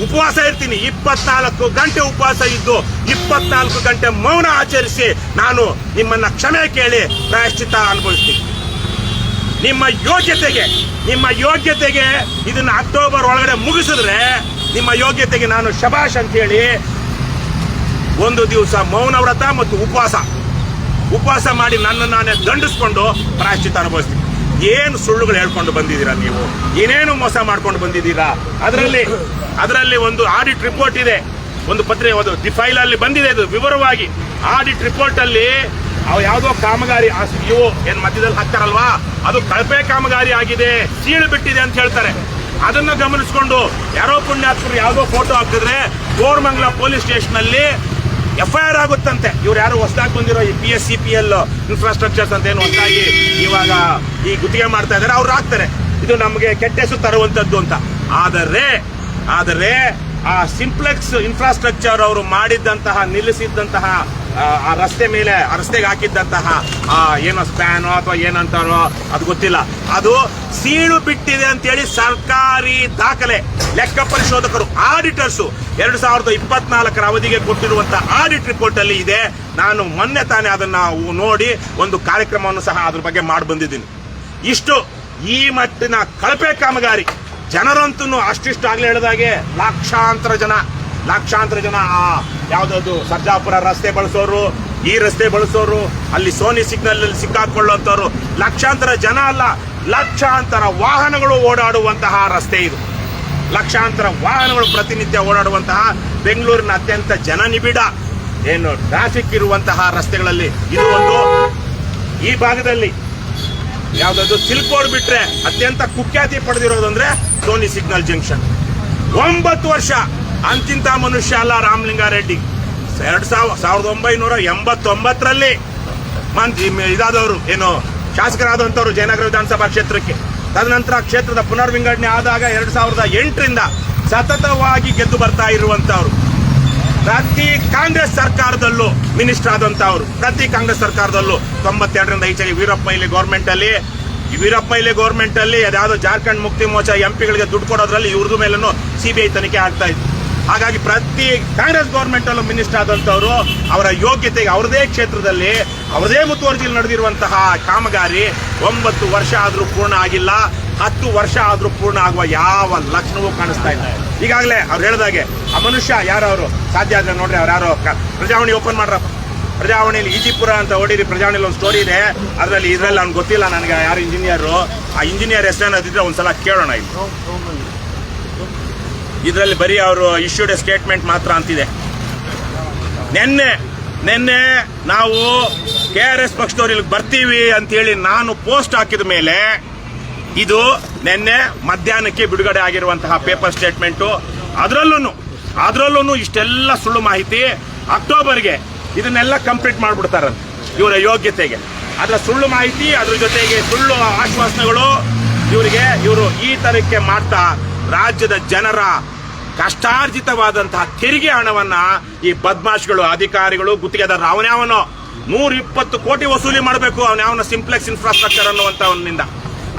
ಉಪವಾಸ ಇರ್ತೀನಿ. 24 ಗಂಟೆ ಉಪವಾಸ ಇದ್ದು 24 ಗಂಟೆ ಮೌನ ಆಚರಿಸಿ ನಾನು ನಿಮ್ಮನ್ನ ಕ್ಷಮೆ ಕೇಳಿ ಪ್ರಾಯಶ್ಚಿತ್ತ ಅನುಭವಿಸ್ತೀನಿ. ನಿಮ್ಮ ಯೋಗ್ಯತೆಗೆ ಇದನ್ನ ಅಕ್ಟೋಬರ್ ಒಳಗಡೆ ಮುಗಿಸಿದ್ರೆ ನಿಮ್ಮ ಯೋಗ್ಯತೆಗೆ ನಾನು ಶಬಾಷ್ ಅಂತ ಹೇಳಿ ಒಂದು ದಿವಸ ಮೌನ ವ್ರತ ಮತ್ತು ಉಪವಾಸ ಮಾಡಿ ನನ್ನ ನಾನೇ ದಂಡಿಸ್ಕೊಂಡು ಪ್ರಾಯಶ್ಚಿತ್ತ ಅನುಭವಿಸ್ತೀನಿ. ಏನು ಸುಳ್ಳುಗಳು ಹೇಳ್ಕೊಂಡು ಬಂದಿದ್ದೀರಾ ನೀವು, ಏನೇನು ಮೋಸ ಮಾಡ್ಕೊಂಡು ಬಂದಿದ್ದೀರಾ. ಅದರಲ್ಲಿ ಒಂದು ಆಡಿಟ್ ರಿಪೋರ್ಟ್ ಇದೆ, ಒಂದು ದಿ ಫೈಲ್ ಅಲ್ಲಿ ಬಂದಿದೆ. ಇದು ವಿವರವಾಗಿ ಆಡಿಟ್ ರಿಪೋರ್ಟ್ ಅಲ್ಲಿ ಅವು ಯಾವುದೋ ಕಾಮಗಾರಿ ಇವು ಏನ್ ಮಧ್ಯದಲ್ಲಿ ಹಾಕ್ತಾರಲ್ವಾ, ಅದು ಕಳಪೆ ಕಾಮಗಾರಿ ಆಗಿದೆ, ಸೀಳು ಬಿಟ್ಟಿದೆ ಅಂತ ಹೇಳ್ತಾರೆ. ಅದನ್ನ ಗಮನಿಸಿಕೊಂಡು ಯಾರೋ ಪುಣ್ಯಾತ್ಮರು ಯಾವುದೋ ಫೋಟೋ ಹಾಕಿದ್ರೆ ಕೋರಮಂಗಲ ಪೊಲೀಸ್ ಸ್ಟೇಷನ್ ಅಲ್ಲಿ FIR ಆಗುತ್ತಂತೆ. ಇವ್ರು ಯಾರು ಹೊಸದಾಗಿ ಬಂದಿರೋ ಈ PSCPL ಇನ್ಫ್ರಾಸ್ಟ್ರಕ್ಚರ್ಸ್ ಅಂತ ಏನು ಹೊಸದಾಗಿ ಇವಾಗ ಈ ಗುತ್ತಿಗೆ ಮಾಡ್ತಾ ಇದ್ದಾರೆ, ಅವ್ರು ಹಾಕ್ತಾರೆ. ಇದು ನಮಗೆ ಕೆಟ್ಟ ಹೆಸರು ತರುವಂತದ್ದು ಅಂತ. ಆದರೆ ಆ ಸಿಂಪ್ಲೆಕ್ಸ್ ಇನ್ಫ್ರಾಸ್ಟ್ರಕ್ಚರ್ ಅವರು ಮಾಡಿದ್ದಂತಹ, ನಿಲ್ಲಿಸಿದ್ದಂತಹ ಆ ರಸ್ತೆಗೆ ಹಾಕಿದ್ದಂತಹ ಏನೋ ಸ್ಪ್ಯಾನೋ ಅಥವಾ ಏನಂತಾರೋ ಅದು ಗೊತ್ತಿಲ್ಲ, ಅದು ಸೀಳು ಬಿಟ್ಟಿದೆ ಅಂತೇಳಿ ಸರ್ಕಾರಿ ದಾಖಲೆ ಲೆಕ್ಕ ಪರಿಶೋಧಕರು, ಆಡಿಟರ್ಸು 2024 ಅವಧಿಗೆ ಕೊಟ್ಟಿರುವಂತಹ ಆಡಿಟ್ ರಿಪೋರ್ಟ್ ಅಲ್ಲಿ ಇದೆ. ನಾನು ಮೊನ್ನೆ ತಾನೇ ಅದನ್ನ ನೋಡಿ ಒಂದು ಕಾರ್ಯಕ್ರಮವನ್ನು ಸಹ ಅದ್ರ ಬಗ್ಗೆ ಮಾಡಿ ಬಂದಿದ್ದೀನಿ. ಇಷ್ಟು ಈ ಮಟ್ಟಿನ ಕಳಪೆ ಕಾಮಗಾರಿ. ಜನರಂತೂ ಅಷ್ಟಿಷ್ಟು ಆಗ್ಲೇ ಹೇಳಿದಾಗೆ ಲಕ್ಷಾಂತರ ಜನ ಯಾವ್ದು ಸರ್ಜಾಪುರ ರಸ್ತೆ ಬಳಸೋರು, ಈ ರಸ್ತೆ ಬಳಸೋರು, ಅಲ್ಲಿ ಸೋನಿ ಸಿಗ್ನಲ್ ಅಲ್ಲಿ ಸಿಕ್ಕಾಕೊಳ್ಳೋಂಥವ್ರು ಲಕ್ಷಾಂತರ ಜನ ಅಲ್ಲ, ಲಕ್ಷಾಂತರ ವಾಹನಗಳು ಓಡಾಡುವಂತಹ ರಸ್ತೆ ಇದು. ಲಕ್ಷಾಂತರ ವಾಹನಗಳು ಪ್ರತಿನಿತ್ಯ ಓಡಾಡುವಂತಹ ಬೆಂಗಳೂರಿನ ಅತ್ಯಂತ ಜನನಿಬಿಡ ಏನು ಟ್ರಾಫಿಕ್ ಇರುವಂತಹ ರಸ್ತೆಗಳಲ್ಲಿ ಇದು ಒಂದು. ಈ ಭಾಗದಲ್ಲಿ ಯಾವ್ದಾದ್ರು ಸಿಲ್ಕ್ ರೋಡ್ ಬಿಟ್ರೆ ಅತ್ಯಂತ ಕುಖ್ಯಾತಿ ಪಡೆದಿರೋದು ಅಂದ್ರೆ ಸೋನಿ ಸಿಗ್ನಲ್ ಜಂಕ್ಷನ್. 9 ವರ್ಷ ಅಂತಿಂತ ಮನುಷ್ಯ ಅಲ್ಲ ರಾಮಲಿಂಗಾರೆಡ್ಡಿ. 1989ರಲ್ಲಿ ಇದಾದವರು ಏನು ಶಾಸಕರಾದಂತವರು ಜಯನಗರ ವಿಧಾನಸಭಾ ಕ್ಷೇತ್ರಕ್ಕೆ. ತದನಂತರ ಕ್ಷೇತ್ರದ ಪುನರ್ವಿಂಗಡಣೆ ಆದಾಗ 2008ರಿಂದ ಸತತವಾಗಿ ಗೆದ್ದು ಬರ್ತಾ ಇರುವಂತವ್ರು. ಪ್ರತಿ ಕಾಂಗ್ರೆಸ್ ಸರ್ಕಾರದಲ್ಲೂ ಮಿನಿಸ್ಟರ್ ಆದಂತವ್ರು. ಪ್ರತಿ ಕಾಂಗ್ರೆಸ್ ಸರ್ಕಾರದಲ್ಲೂ 92ರಿಂದ ಈಚೆಗೆ ವೀರಪ್ಪ ಮೊಯ್ಲಿ ಗೌರ್ಮೆಂಟ್ ಅಲ್ಲಿ ಅದ್ಯಾವುದೋ ಜಾರ್ಖಂಡ್ ಮುಕ್ತಿ ಮೋರ್ಚಾ ಎಂಪಿಗಳಿಗೆ ದುಡ್ಡು ಕೊಡೋದ್ರಲ್ಲಿ ಇವ್ರದ್ದು ಮೇಲೂ ಸಿಬಿಐ ತನಿಖೆ ಆಗ್ತಾ ಇತ್ತು. ಹಾಗಾಗಿ ಪ್ರತಿ ಕಾಂಗ್ರೆಸ್ ಗೌರ್ಮೆಂಟ್ ಅಲ್ಲೂ ಮಿನಿಸ್ಟರ್ ಆದಂತವರು ಅವರ ಯೋಗ್ಯತೆಗೆ ಅವರದೇ ಕ್ಷೇತ್ರದಲ್ಲಿ ಅವರದೇ ಮುತುವರ್ಜಿಯಲ್ಲಿ ನಡೆದಿರುವಂತಹ ಕಾಮಗಾರಿ 9 ವರ್ಷ ಆದ್ರೂ ಪೂರ್ಣ ಆಗಿಲ್ಲ. 10 ವರ್ಷ ಆದ್ರೂ ಪೂರ್ಣ ಆಗುವ ಯಾವ ಲಕ್ಷಣವೂ ಕಾಣಿಸ್ತಾ ಇಲ್ಲ. ಈಗಾಗಲೇ ಅವ್ರು ಹೇಳಿದಾಗೆ ಆ ಮನುಷ್ಯ ಯಾರವರು ಸಾಧ್ಯ ಆದ್ರೆ ನೋಡ್ರಿ, ಅವ್ರು ಯಾರೋ ಪ್ರಜಾವಾಣಿ ಓಪನ್ ಮಾಡ್ರಪ್ಪ. ಪ್ರಜಾವಾಣಿಯಲ್ಲಿ ಈಜಿಪುರ ಅಂತ ಹೊಡೀರಿ. ಪ್ರಜಾವಾಣಿಯಲ್ಲಿ ಒಂದು ಸ್ಟೋರಿ ಇದೆ, ಇದ್ರಲ್ಲಿ ಅವ್ನು ಗೊತ್ತಿಲ್ಲ ನನಗೆ ಯಾರು ಇಂಜಿನಿಯರು. ಆ ಇಂಜಿನಿಯರ್ ಹೆಸರೇನದಿದ್ರೆ ಒಂದ್ಸಲ ಕೇಳೋಣ. ಇದರಲ್ಲಿ ಬರೀ ಅವರು ಇಶ್ಯೂಡ್ ಸ್ಟೇಟ್ಮೆಂಟ್ ಮಾತ್ರ ಅಂತಿದೆ. ನಿನ್ನೆ ನಾವು KRS ಪಕ್ಷದವ್ರು ಇಲ್ಲಿಗೆ ಬರ್ತೀವಿ ಅಂತೇಳಿ ನಾನು ಪೋಸ್ಟ್ ಹಾಕಿದ ಮೇಲೆ ಇದು ನಿನ್ನೆ ಮಧ್ಯಾಹ್ನಕ್ಕೆ ಬಿಡುಗಡೆ ಆಗಿರುವಂತಹ ಪೇಪರ್ ಸ್ಟೇಟ್ಮೆಂಟು. ಅದರಲ್ಲೂ ಇಷ್ಟೆಲ್ಲ ಸುಳ್ಳು ಮಾಹಿತಿ. ಅಕ್ಟೋಬರ್ಗೆ ಇದನ್ನೆಲ್ಲ ಕಂಪ್ಲೀಟ್ ಮಾಡ್ಬಿಡ್ತಾರಂತೆ ಇವರ ಯೋಗ್ಯತೆಗೆ. ಅದರ ಸುಳ್ಳು ಮಾಹಿತಿ, ಅದ್ರ ಜೊತೆಗೆ ಸುಳ್ಳು ಆಶ್ವಾಸನೆಗಳು ಇವರು ಈ ತರಕ್ಕೆ ಮಾಡ್ತಾ ರಾಜ್ಯದ ಜನರ ಕಷ್ಟಾರ್ಜಿತವಾದಂತಹ ತೆರಿಗೆ ಹಣವನ್ನ ಈ ಬದ್ಮಾಶ್ಗಳು, ಅಧಿಕಾರಿಗಳು, ಗುತ್ತಿಗೆದಾರರು ಅವನ್ಯಾವನೋ 120 ಕೋಟಿ ವಸೂಲಿ ಮಾಡಬೇಕು. ಅವನ್ಯಾವನ ಸಿಂಪ್ಲೆಕ್ಸ್ ಇನ್ಫ್ರಾಸ್ಟ್ರಕ್ಚರ್ ಅನ್ನುವಂಥವನಿಂದ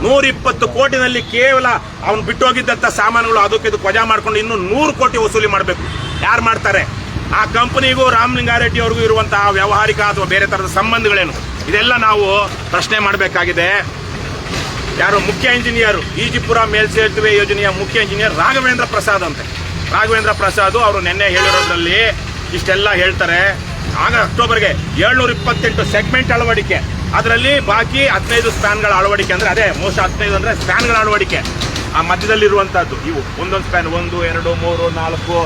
120 ಕೋಟಿನಲ್ಲಿ ಕೇವಲ ಅವನು ಬಿಟ್ಟೋಗಿದ್ದಂಥ ಸಾಮಾನುಗಳು ಅದಕ್ಕೆ ವಜಾ ಮಾಡ್ಕೊಂಡು ಇನ್ನೂ 100 ಕೋಟಿ ವಸೂಲಿ ಮಾಡಬೇಕು. ಯಾರು ಮಾಡ್ತಾರೆ? ಆ ಕಂಪನಿಗೂ ರಾಮಲಿಂಗಾರೆಡ್ಡಿ ಅವ್ರಿಗೂ ಇರುವಂತಹ ವ್ಯಾವಹಾರಿಕ ಅಥವಾ ಬೇರೆ ತರದ ಸಂಬಂಧಗಳೇನು, ಇದೆಲ್ಲ ನಾವು ಪ್ರಶ್ನೆ ಮಾಡಬೇಕಾಗಿದೆ. ಯಾರು ಮುಖ್ಯ ಇಂಜಿನಿಯರ್, ಈಜಿಪುರ ಮೇಲ್ಸೇತುವೆ ಯೋಜನೆಯ ಮುಖ್ಯ ಇಂಜಿನಿಯರ್ ರಾಘವೇಂದ್ರ ಪ್ರಸಾದ್ ಅಂತೆ. ರಾಘವೇಂದ್ರ ಪ್ರಸಾದ್ ಅವರು ನಿನ್ನೆ ಹೇಳಿರೋದ್ರಲ್ಲಿ ಇಷ್ಟೆಲ್ಲ ಹೇಳ್ತಾರೆ. ಆಗ ಅಕ್ಟೋಬರ್ಗೆ 728 ಸೆಗ್ಮೆಂಟ್ ಅಳವಡಿಕೆ, ಅದರಲ್ಲಿ ಬಾಕಿ 15 ಸ್ಪ್ಯಾನ್ಗಳ ಅಳವಡಿಕೆ. ಅಂದ್ರೆ ಅದೇ ಮೋಸ 15 ಅಂದ್ರೆ ಸ್ಪ್ಯಾನ್ಗಳ ಅಳವಡಿಕೆ. ಆ ಮಧ್ಯದಲ್ಲಿರುವಂತಹದ್ದು ಇವು ಒಂದೊಂದು ಸ್ಪ್ಯಾನ್ 1, 2, 3, 4,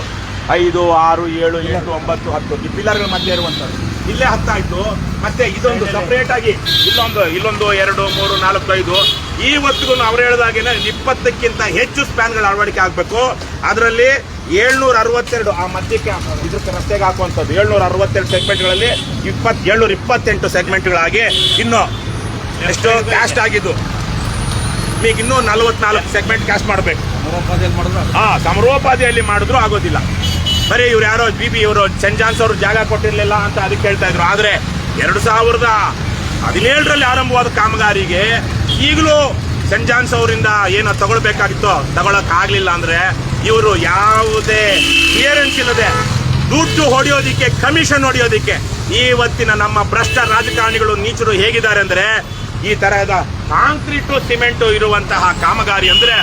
5, 6, 7, 8, 9, 10 ಈ ಪಿಲ್ಲರ್ಗಳ ಮಧ್ಯೆ ಇರುವಂತದ್ದು. ಇಲ್ಲೇ 10 ಆಯ್ತು. ಮತ್ತೆ ಇದೊಂದು ಸಪರೇಟ್ ಆಗಿ ಇಲ್ಲೊಂದು 2, 3, 4, 5 ಇವತ್ತಿಗೂ ಅವ್ರು ಹೇಳಿದಾಗೇನೆ 20ಕ್ಕಿಂತ ಹೆಚ್ಚು ಸ್ಪ್ಯಾನ್ಗಳ ಅಳವಡಿಕೆ ಆಗಬೇಕು. ಅದರಲ್ಲಿ 762 ಆ ಮಧ್ಯಕ್ಕೆ ಇದಕ್ಕೆ ರಸ್ತೆಗೆ ಹಾಕುವಂಥದ್ದು 762 ಸೆಗ್ಮೆಂಟ್ಗಳಲ್ಲಿ 728 ಸೆಗ್ಮೆಂಟ್ಗಳಾಗಿ ಇನ್ನು ಎಷ್ಟು ಕ್ಯಾಸ್ಟ್ ಆಗಿದ್ದು. ಈಗ ಇನ್ನೂ 44 ಸೆಗ್ಮೆಂಟ್ ಕ್ಯಾಸ್ಟ್ ಮಾಡಬೇಕು. ಸಮರೋಪಾದಿಯಲ್ಲಿ ಮಾಡಿದ್ರು ಆಗೋದಿಲ್ಲ. ಬರೀ ಇವ್ರು ಯಾರೋ BB ಇವರು ಸೆಂಟ್ ಜಾನ್ಸ್ ಅವರು ಜಾಗ ಕೊಟ್ಟಿರ್ಲಿಲ್ಲ ಅಂತ ಅದಕ್ಕೆ ಹೇಳ್ತಾ ಇದ್ರು. ಆದ್ರೆ 2017ರಲ್ಲಿ ಆರಂಭವಾದ ಕಾಮಗಾರಿಗೆ ಈಗಲೂ ಸೆಂಟ್ ಜಾನ್ಸ್ ಅವರಿಂದ ಏನೋ ತಗೊಳ್ಬೇಕಾಗಿತ್ತೋ ತಗೊಳಕ್ ಆಗ್ಲಿಲ್ಲ. ಅಂದ್ರೆ ಇವರು ಯಾವುದೇ ಕ್ಲಿಯರೆನ್ಸ್ ಇಲ್ಲದೆ ದುಡ್ಡು ಹೊಡೆಯೋದಿಕ್ಕೆ, ಕಮಿಷನ್ ಹೊಡೆಯೋದಿಕ್ಕೆ ಇವತ್ತಿನ ನಮ್ಮ ಭ್ರಷ್ಟ ರಾಜಕಾರಣಿಗಳು ನೀಚರು ಹೇಗಿದ್ದಾರೆ ಅಂದ್ರೆ, ಈ ತರಹದ ಕಾಂಕ್ರೀಟು ಸಿಮೆಂಟು ಇರುವಂತಹ ಕಾಮಗಾರಿ ಅಂದ್ರೆ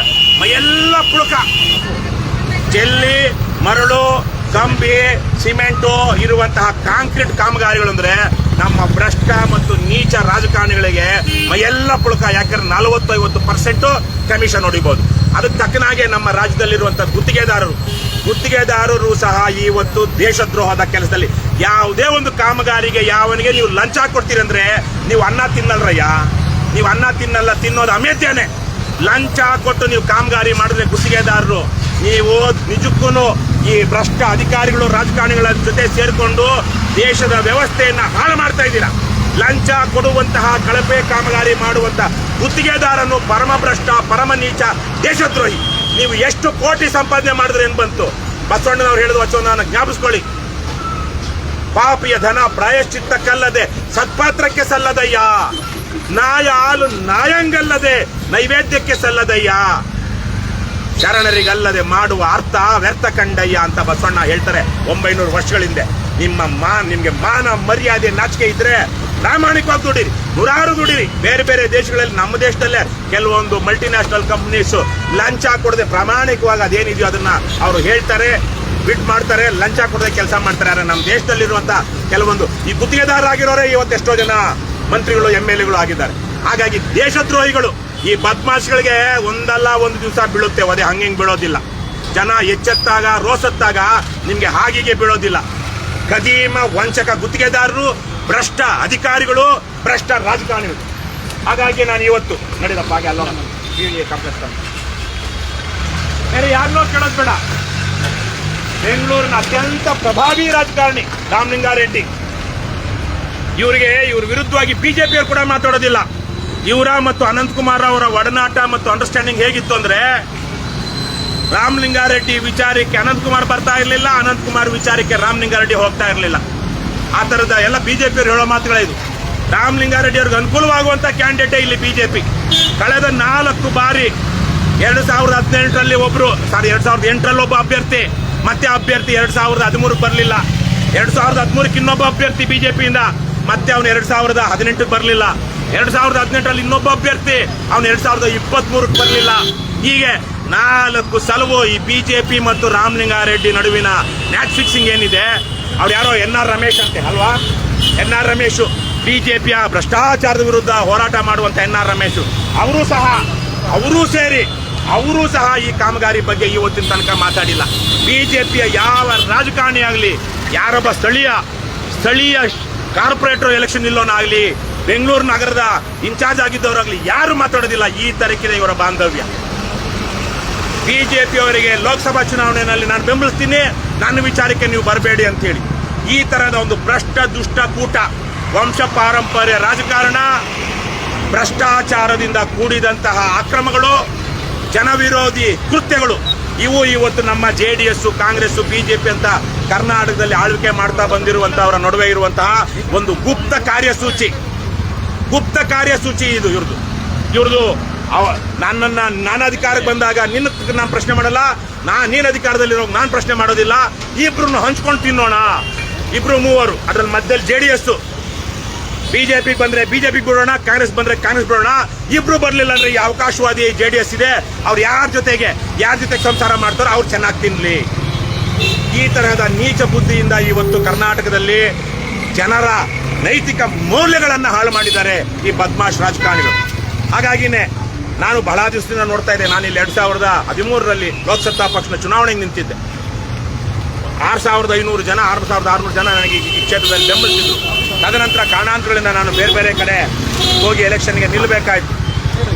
ಎಲ್ಲ ಪುಳುಕ, ಜೆಲ್ಲಿ, ಮರಳು, ಕಂಬಿ, ಸಿಮೆಂಟು ಇರುವಂತಹ ಕಾಂಕ್ರೀಟ್ ಕಾಮಗಾರಿಗಳು ಅಂದ್ರೆ ನಮ್ಮ ಭ್ರಷ್ಟ ಮತ್ತು ನೀಚ ರಾಜಕಾರಣಿಗಳಿಗೆ ಎಲ್ಲ ಪುಳುಕ. ಯಾಕಂದ್ರೆ 40-50% ಕಮಿಷನ್ ಹೊಡಿಬಹುದು. ಅದಕ್ಕೆ ತಕ್ಕನಾಗೆ ನಮ್ಮ ರಾಜ್ಯದಲ್ಲಿರುವಂತಹ ಗುತ್ತಿಗೆದಾರರು ಸಹ ಇವತ್ತು ದೇಶದ್ರೋಹದ ಕೆಲಸದಲ್ಲಿ ಯಾವುದೇ ಒಂದು ಕಾಮಗಾರಿಗೆ ಯಾವನಿಗೆ ನೀವು ಲಂಚ ಕೊಡ್ತೀರಿ ಅಂದ್ರೆ ನೀವು ಅನ್ನ ತಿನ್ನಲ್ರಯ್ಯ. ನೀವು ಅನ್ನ ತಿನ್ನೋದು ಅಮೇತ್ಯಾನೆ. ಲಂಚ ಕೊಟ್ಟು ನೀವು ಕಾಮಗಾರಿ ಮಾಡಿದ್ರೆ ಗುತ್ತಿಗೆದಾರರು, ನೀವು ನಿಜಕ್ಕೂ ಈ ಭ್ರಷ್ಟ ಅಧಿಕಾರಿಗಳು, ರಾಜಕಾರಣಿಗಳ ಜೊತೆ ಸೇರಿಕೊಂಡು ದೇಶದ ವ್ಯವಸ್ಥೆಯನ್ನ ಹಾಳು ಮಾಡ್ತಾ ಇದ್ದೀರಾ. ಲಂಚ ಕೊಡುವಂತಹ ಕಳಪೆ ಕಾಮಗಾರಿ ಮಾಡುವಂತಹ ಗುತ್ತಿಗೆದಾರನು ಪರಮ ಭ್ರಷ್ಟ, ಪರಮ ನೀಚ, ದೇಶದ್ರೋಹಿ. ನೀವು ಎಷ್ಟು ಕೋಟಿ ಸಂಪಾದನೆ ಮಾಡಿದ್ರೆ ಏನ್ ಬಂತು? ಬಸವಣ್ಣನವ್ರು ಹೇಳಿದ ವಚನವನ್ನು ಜ್ಞಾಪಿಸ್ಕೊಳ್ಳಿ. ಪಾಪಿಯ ಧನ ಪ್ರಾಯಶ್ಚಿತ್ತಕ್ಕಲ್ಲದೆ ಸತ್ಪಾತ್ರಕ್ಕೆ ಸಲ್ಲದಯ್ಯ, ನಾಯ ಹಾಲು ನಾಯಂಗಲ್ಲದೆ ನೈವೇದ್ಯಕ್ಕೆ ಸಲ್ಲದಯ್ಯ, ಶರಣರಿಗಲ್ಲದೆ ಮಾಡುವ ಅರ್ಥ ವ್ಯರ್ಥ ಕಂಡಯ್ಯ ಅಂತ ಬಸವಣ್ಣ ಹೇಳ್ತಾರೆ 900 ವರ್ಷಗಳ ಹಿಂದೆ. ನಿಮ್ಗೆ ಮಾನ ಮರ್ಯಾದೆ ನಾಚಿಕೆ ಇದ್ರೆ ಪ್ರಾಮಾಣಿಕವಾಗಿ ದುಡಿರಿ, ನೂರಾರು ದುಡಿರಿ. ಬೇರೆ ಬೇರೆ ದೇಶಗಳಲ್ಲಿ, ನಮ್ಮ ದೇಶದಲ್ಲೇ ಕೆಲವೊಂದು ಮಲ್ಟಿನ್ಯಾಷನಲ್ ಕಂಪನೀಸ್ ಲಂಚ ಕೊಡದೆ ಪ್ರಾಮಾಣಿಕವಾಗಿ ಅದೇನಿದೆಯೋ ಅದನ್ನ ಅವರು ಹೇಳ್ತಾರೆ, ಬಿಟ್ ಮಾಡ್ತಾರೆ, ಲಂಚ ಕೊಡದೆ ಕೆಲಸ ಮಾಡ್ತಾರೆ. ನಮ್ಮ ದೇಶದಲ್ಲಿರುವಂತಹ ಕೆಲವೊಂದು ಈ ಗುತ್ತಿಗೆದಾರರಾಗಿರೋರೇ ಇವತ್ತು ಎಷ್ಟೋ ಜನ ಮಂತ್ರಿಗಳು, MLAಗಳು ಆಗಿದ್ದಾರೆ. ಹಾಗಾಗಿ ದೇಶದ್ರೋಹಿಗಳು ಈ ಬದ್ಮಾಶ್ಗಳಿಗೆ ಒಂದಲ್ಲ ಒಂದು ದಿವಸ ಬೀಳುತ್ತೆ ಒದೆ, ಹಂಗೆ ಬೀಳೋದಿಲ್ಲ. ಜನ ಎಚ್ಚೆತ್ತಾಗ ರೋಸತ್ತಾಗ ನಿಮ್ಗೆ ಹಾಗೆ ಬೀಳೋದಿಲ್ಲ. ಕದೀಮ ವಂಚಕ ಗುತ್ತಿಗೆದಾರರು, ಭ್ರಷ್ಟ ಅಧಿಕಾರಿಗಳು, ಭ್ರಷ್ಟ ರಾಜಕಾರಣಿಗಳು. ಹಾಗಾಗಿ ನಾನು ಇವತ್ತು ನಡೆದಪ್ಪ ಹಾಗೆ ಅಲ್ಲ ಕಾಂಪ್ಲೆಕ್ಸ್ ಬೇರೆ ಯಾರನ್ನೋ ಕೇಳೋದು ಬೇಡ. ಬೆಂಗಳೂರಿನ ಅತ್ಯಂತ ಪ್ರಭಾವಿ ರಾಜಕಾರಣಿ ರಾಮಲಿಂಗಾರೆಡ್ಡಿ, ಇವ್ರ ವಿರುದ್ಧವಾಗಿ ಬಿಜೆಪಿಯವರು ಕೂಡ ಮಾತಾಡೋದಿಲ್ಲ. ಇವರ ಮತ್ತು ಅನಂತಕುಮಾರ್ ಅವರ ಒಡನಾಟ ಮತ್ತು ಅಂಡರ್ಸ್ಟ್ಯಾಂಡಿಂಗ್ ಹೇಗಿತ್ತು ಅಂದ್ರೆ, ರಾಮಲಿಂಗಾರೆಡ್ಡಿ ವಿಚಾರಕ್ಕೆ ಅನಂತಕುಮಾರ್ ಬರ್ತಾ ಇರಲಿಲ್ಲ, ಅನಂತಕುಮಾರ್ ವಿಚಾರಕ್ಕೆ ರಾಮಲಿಂಗಾರೆಡ್ಡಿ ಹೋಗ್ತಾ ಇರಲಿಲ್ಲ. ಆ ತರದ ಎಲ್ಲ ಬಿಜೆಪಿಯವರು ಹೇಳೋ ಮಾತುಗಳೇ ಇದು. ರಾಮಲಿಂಗಾರೆಡ್ಡಿ ಅವ್ರಿಗೆ ಅನುಕೂಲವಾಗುವಂತ ಕ್ಯಾಂಡಿಡೇಟೇ ಇಲ್ಲಿ ಬಿಜೆಪಿ. ಕಳೆದ 4 ಬಾರಿ 2018ರಲ್ಲಿ 2008ರಲ್ಲಿ ಒಬ್ಬ ಅಭ್ಯರ್ಥಿ, ಮತ್ತೆ ಅಭ್ಯರ್ಥಿ 2013 ಬರಲಿಲ್ಲ. 2013ಕ್ಕೆ ಇನ್ನೊಬ್ಬ ಅಭ್ಯರ್ಥಿ ಬಿಜೆಪಿಯಿಂದ, ಮತ್ತೆ ಅವನು 2018ಕ್ಕೆ ಬರಲಿಲ್ಲ. 2018ರಲ್ಲಿ ಇನ್ನೊಬ್ಬ ಅಭ್ಯರ್ಥಿ, ಅವನು 2023ಕ್ಕೆ ಬರಲಿಲ್ಲ. ಹೀಗೆ 4 ಸಲವು ಈ ಬಿಜೆಪಿ ಮತ್ತು ರಾಮಲಿಂಗಾರೆಡ್ಡಿ ನಡುವಿನ ಮ್ಯಾಚ್ ಫಿಕ್ಸಿಂಗ್ ಏನಿದೆ. ಅವ್ರು ಯಾರೋ NR ರಮೇಶ್ ಅಂತೆ ಅಲ್ವಾ, NR ರಮೇಶ್ ಬಿಜೆಪಿಯ ಭ್ರಷ್ಟಾಚಾರದ ವಿರುದ್ಧ ಹೋರಾಟ ಮಾಡುವಂತ NR ರಮೇಶ್ ಅವರೂ ಸಹ ಈ ಕಾಮಗಾರಿ ಬಗ್ಗೆ ಇವತ್ತಿನ ತನಕ ಮಾತಾಡಿಲ್ಲ. ಬಿಜೆಪಿಯ ಯಾವ ರಾಜಕಾರಣಿ ಆಗಲಿ, ಯಾರೊಬ್ಬ ಸ್ಥಳೀಯ ಕಾರ್ಪೊರೇಟರ್ ಎಲೆಕ್ಷನ್ ನಿಲ್ಲೋನಾಗಲಿ, ಬೆಂಗಳೂರು ನಗರದ ಇನ್ಚಾರ್ಜ್ ಆಗಿದ್ದವರಾಗಲಿ ಯಾರು ಮಾತಾಡೋದಿಲ್ಲ. ಈ ತರಕಿದೆ ಇವರ ಬಾಂಧವ್ಯ. ಬಿಜೆಪಿಯವರಿಗೆ ಲೋಕಸಭಾ ಚುನಾವಣೆಯಲ್ಲಿ ನಾನು ಬೆಂಬಲಿಸ್ತೀನಿ, ನನ್ನ ವಿಚಾರಕ್ಕೆ ನೀವು ಬರಬೇಡಿ ಅಂತ ಹೇಳಿ ಈ ತರಹದ ಒಂದು ಭ್ರಷ್ಟ ದುಷ್ಟ ಕೂಟ, ವಂಶ ಪಾರಂಪರ್ಯ ರಾಜಕಾರಣ, ಭ್ರಷ್ಟಾಚಾರದಿಂದ ಕೂಡಿದಂತಹ ಅಕ್ರಮಗಳು, ಜನವಿರೋಧಿ ಕೃತ್ಯಗಳು, ಇವು ಇವತ್ತು ನಮ್ಮ JDS, ಕಾಂಗ್ರೆಸ್, ಬಿಜೆಪಿ ಅಂತ ಕರ್ನಾಟಕದಲ್ಲಿ ಆಳ್ವಿಕೆ ಮಾಡ್ತಾ ಬಂದಿರುವಂತಹವರ ನಡುವೆ ಇರುವಂತಹ ಒಂದು ಗುಪ್ತ ಕಾರ್ಯಸೂಚಿ ಇದು ಇವ್ರದ್ದು. ನಾನು ಅಧಿಕಾರಕ್ಕೆ ಬಂದಾಗ ನಾನು ಪ್ರಶ್ನೆ ಮಾಡಲ್ಲ, ನೀನು ಅಧಿಕಾರದಲ್ಲಿರೋ ನಾನು ಪ್ರಶ್ನೆ ಮಾಡೋದಿಲ್ಲ. ಇಬ್ರು ಹಂಚ್ಕೊಂಡು ತಿನ್ನೋಣ, 2-3 ಅದ್ರಲ್ಲಿ ಮಧ್ಯದಲ್ಲಿ JDS, ಬಿಜೆಪಿ ಬಂದ್ರೆ ಬಿಜೆಪಿ ಬಿಡೋಣ, ಕಾಂಗ್ರೆಸ್ ಬಂದ್ರೆ ಕಾಂಗ್ರೆಸ್ ಬಿಡೋಣ. ಇಬ್ರು ಬರ್ಲಿಲ್ಲ ಅಂದ್ರೆ ಈ ಅವಕಾಶವಾದಿ JDS ಇದೆ, ಅವ್ರು ಯಾರ ಜೊತೆಗೆ ಸಂಸಾರ ಮಾಡ್ತಾರೋ ಅವ್ರು ಚೆನ್ನಾಗಿ ತಿನ್ಲಿ. ಈ ತರಹದ ನೀಚ ಬುದ್ಧಿಯಿಂದ ಇವತ್ತು ಕರ್ನಾಟಕದಲ್ಲಿ ಜನರ ನೈತಿಕ ಮೌಲ್ಯಗಳನ್ನು ಹಾಳು ಮಾಡಿದ್ದಾರೆ ಈ ಬದ್ಮಾಶ್ ರಾಜಕಾರಣಿಗಳು. ಹಾಗಾಗಿನೇ ನಾನು ಬಹಳ ದಿವಸದಿಂದ ನೋಡ್ತಾ ಇದ್ದೆ. ನಾನು ಇಲ್ಲಿ 2013ರಲ್ಲಿ ಲೋಕಸತ್ತಾ ಪಕ್ಷದ ಚುನಾವಣೆಗೆ ನಿಂತಿದ್ದೆ. 6500 ಜನ 6600 ಜನ ನನಗೆ ಈ ಕ್ಷೇತ್ರದಲ್ಲಿ ಬೆಂಬಲಿಸಿದ್ರು. ತದನಂತರ ಕಾರಣಾಂತರಗಳಿಂದ ನಾನು ಬೇರೆ ಕಡೆ ಹೋಗಿ ಎಲೆಕ್ಷನ್ಗೆ ನಿಲ್ಲಬೇಕಾಯ್ತು.